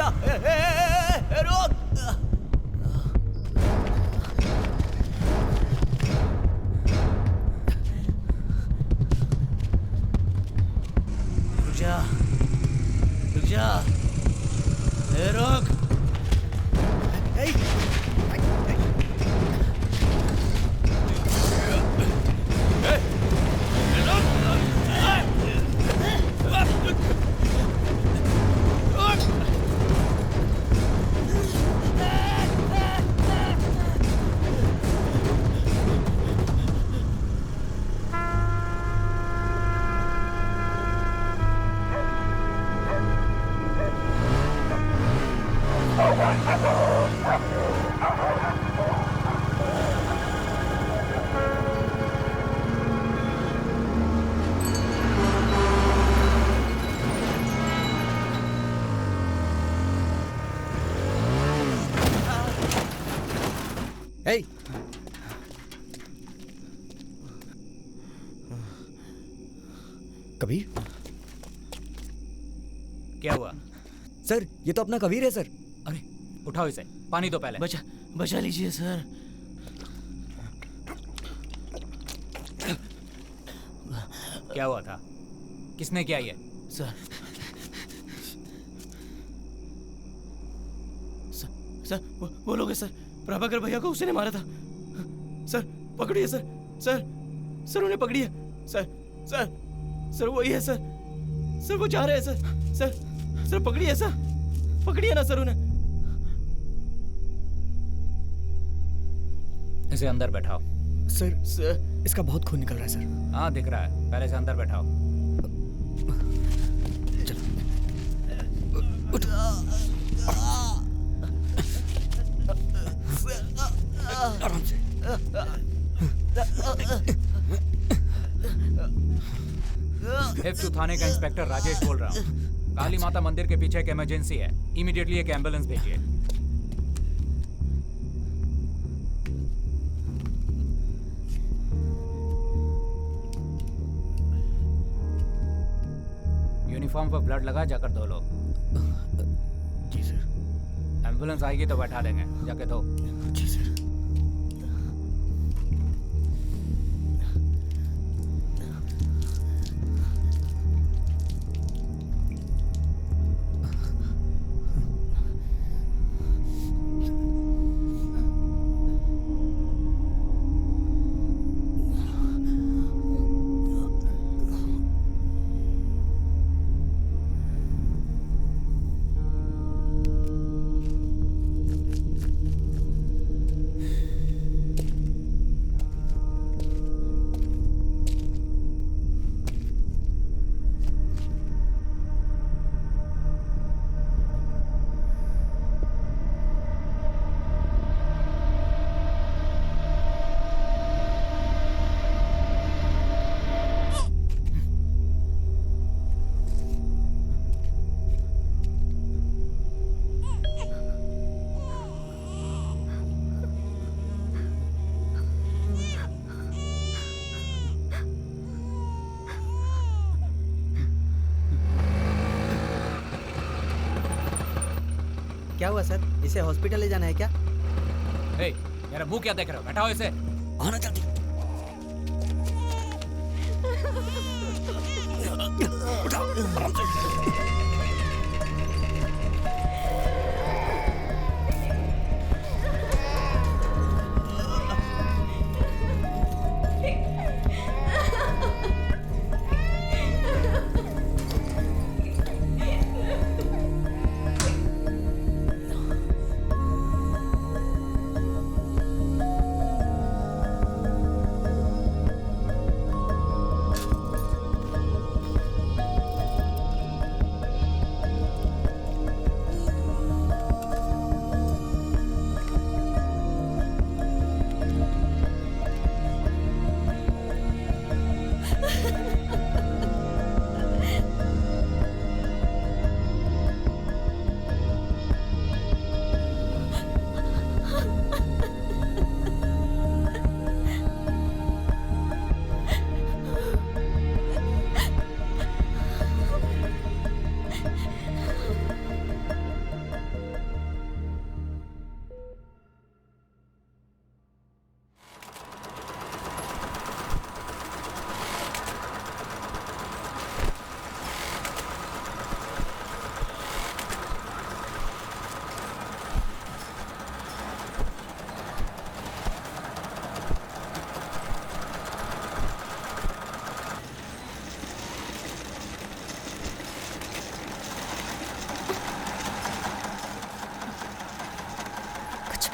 जा रोक। रुक जा रुक जा रोक। Hey! कबीर? क्या हुआ? सर ये तो अपना कबीर है सर। अरे उठाओ इसे, पानी दो पहले। बचा लीजिए सर। क्या हुआ था? किसने किया ये? सर वो लोग है सर, प्रभाकर भैया को उसी ने मारा था। सर पकड़िए सर। सर उन्हें पकड़िए सर वही है सर वो जा रहे हैं सर पकड़िए पकड़िए ना सर उन्हें। इसे अंदर बैठाओ। सर इसका बहुत खून निकल रहा है सर। हाँ दिख रहा है, पहले से अंदर बैठाओ। आराम से। F2 थाने का इंस्पेक्टर राजेश बोल रहा हूँ। काली माता मंदिर के पीछे एक इमरजेंसी है, इमीडिएटली एक एम्बुलेंस भेजिए। यूनिफॉर्म पर ब्लड लगा, जाकर धो लो। जी सर। एम्बुलेंस आएगी तो बैठा देंगे, जाके धो। जी सर। क्या हुआ सर? इसे हॉस्पिटल ले जाना है क्या? मेरा मुंह क्या देख रहे हो? बैठाओ इसे। आना जल्दी। उठाओ आराम से।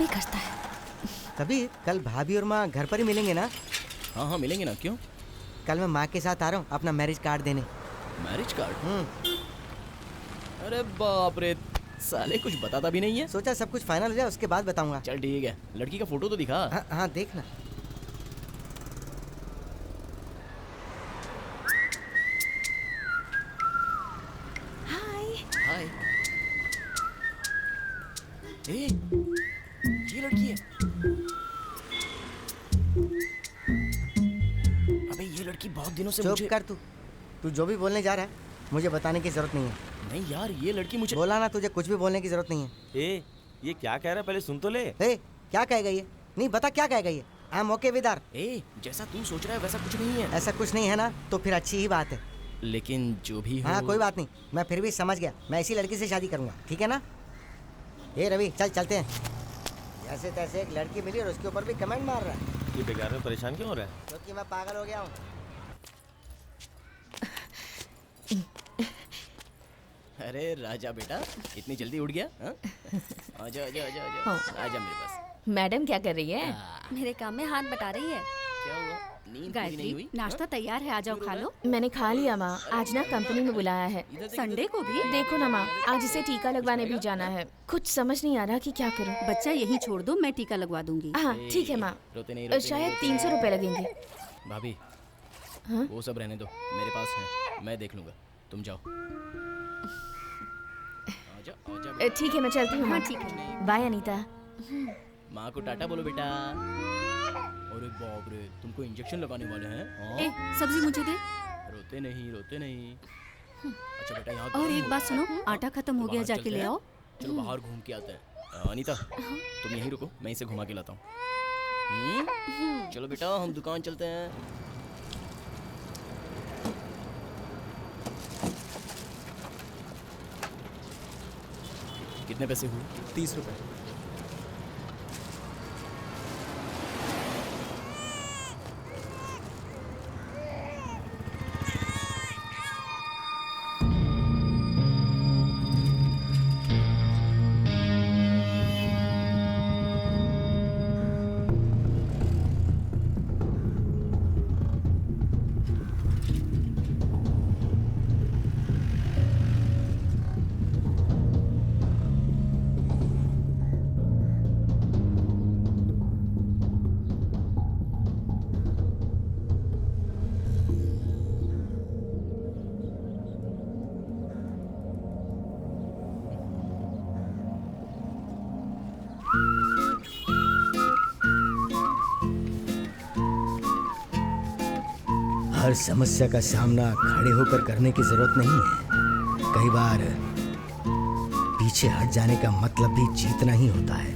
भी करता है। कबीर, कल भाभी और माँ घर पर ही मिलेंगे ना? हाँ हाँ मिलेंगे ना, क्यों? कल मैं माँ के साथ आ रहा हूँ अपना मैरिज कार्ड देने। Marriage card? अरे बाप रे, साले कुछ बताता भी नहीं है। सोचा सब कुछ फाइनल हो जाए उसके बाद बताऊंगा। चल ठीक है, लड़की का फोटो तो दिखा। हाँ हाँ देखना। हाय। ए, ये लड़की है। अबे ये लड़की बहुत दिनों से चुप कर तू जो भी बोलने जा रहा है मुझे बताने की जरूरत नहीं है। नहीं यार, ये लड़की मुझे बोला ना, तुझे कुछ भी बोलने की जरूरत नहीं है। ए, ये क्या कह रहा है पहले सुन तो ले। ए, क्या कहेगा ये? नहीं बता क्या कहेगा ये? I am okay with her. ए, जैसा तू सोच रहा है वैसा कुछ नहीं है। ऐसा कुछ नहीं है ना, तो फिर अच्छी ही बात है। लेकिन जो भी हो। हाँ कोई बात नहीं, मैं फिर भी समझ गया, मैं इसी लड़की से शादी करूंगा, ठीक है ना? ए रवि चल चलते हैं। जैसे तैसे एक लड़की मिली और उसके ऊपर भी कमेंट मार रहा है। ये बेकार में परेशान क्यों हो रहा है? क्योंकि मैं पागल हो गया हूँ। अरे राजा बेटा, इतनी जल्दी उठ गया? आजा आजा आजा आजा, आजा मेरे पास। मैडम क्या कर रही है? मेरे काम में हाथ बटा रही है। क्या हुआ? नींद पूरी नहीं हुई? नाश्ता तैयार है, आ जाओ खा लो। मैंने खा लिया माँ, आज ना कंपनी में बुलाया है। संडे को भी? देखो ना माँ, आज इसे टीका लगवाने भी जाना है। कुछ समझ नहीं आ रहा कि क्या करूँ। बच्चा यहीं छोड़ दो, मैं टीका लगवा दूंगी। हाँ ठीक है माँ, शायद 300 रुपए लगेंगे। भाभी हाँ? वो सब रहने दो, मेरे पास है, मैं देख लूंगा, तुम जाओ। आजा आजा। ठीक है मैं चलती हूँ। हाँ ठीक है, बाय अनीता। माँ को टाटा बोलो बेटा। अरे बाप रे, तुमको इंजेक्शन लगाने वाले हैं? ए, सब्जी मुझे दे। रोते नहीं रोते नहीं। अच्छा बेटा यहाँ और एक बात सुनो, आटा खत्म हो गया, जाके ले आओ। चलो बाहर घूम के आते हैं। अनीता तुम यहीं रुको, मैं इसे घुमा के लाता हूँ। चलो बेटा हम दुकान चलते हैं। कितने पैसे हुए? 30 रुपए। हर समस्या का सामना खड़े होकर करने की जरूरत नहीं है। कई बार पीछे हट जाने का मतलब भी जीतना ही होता है।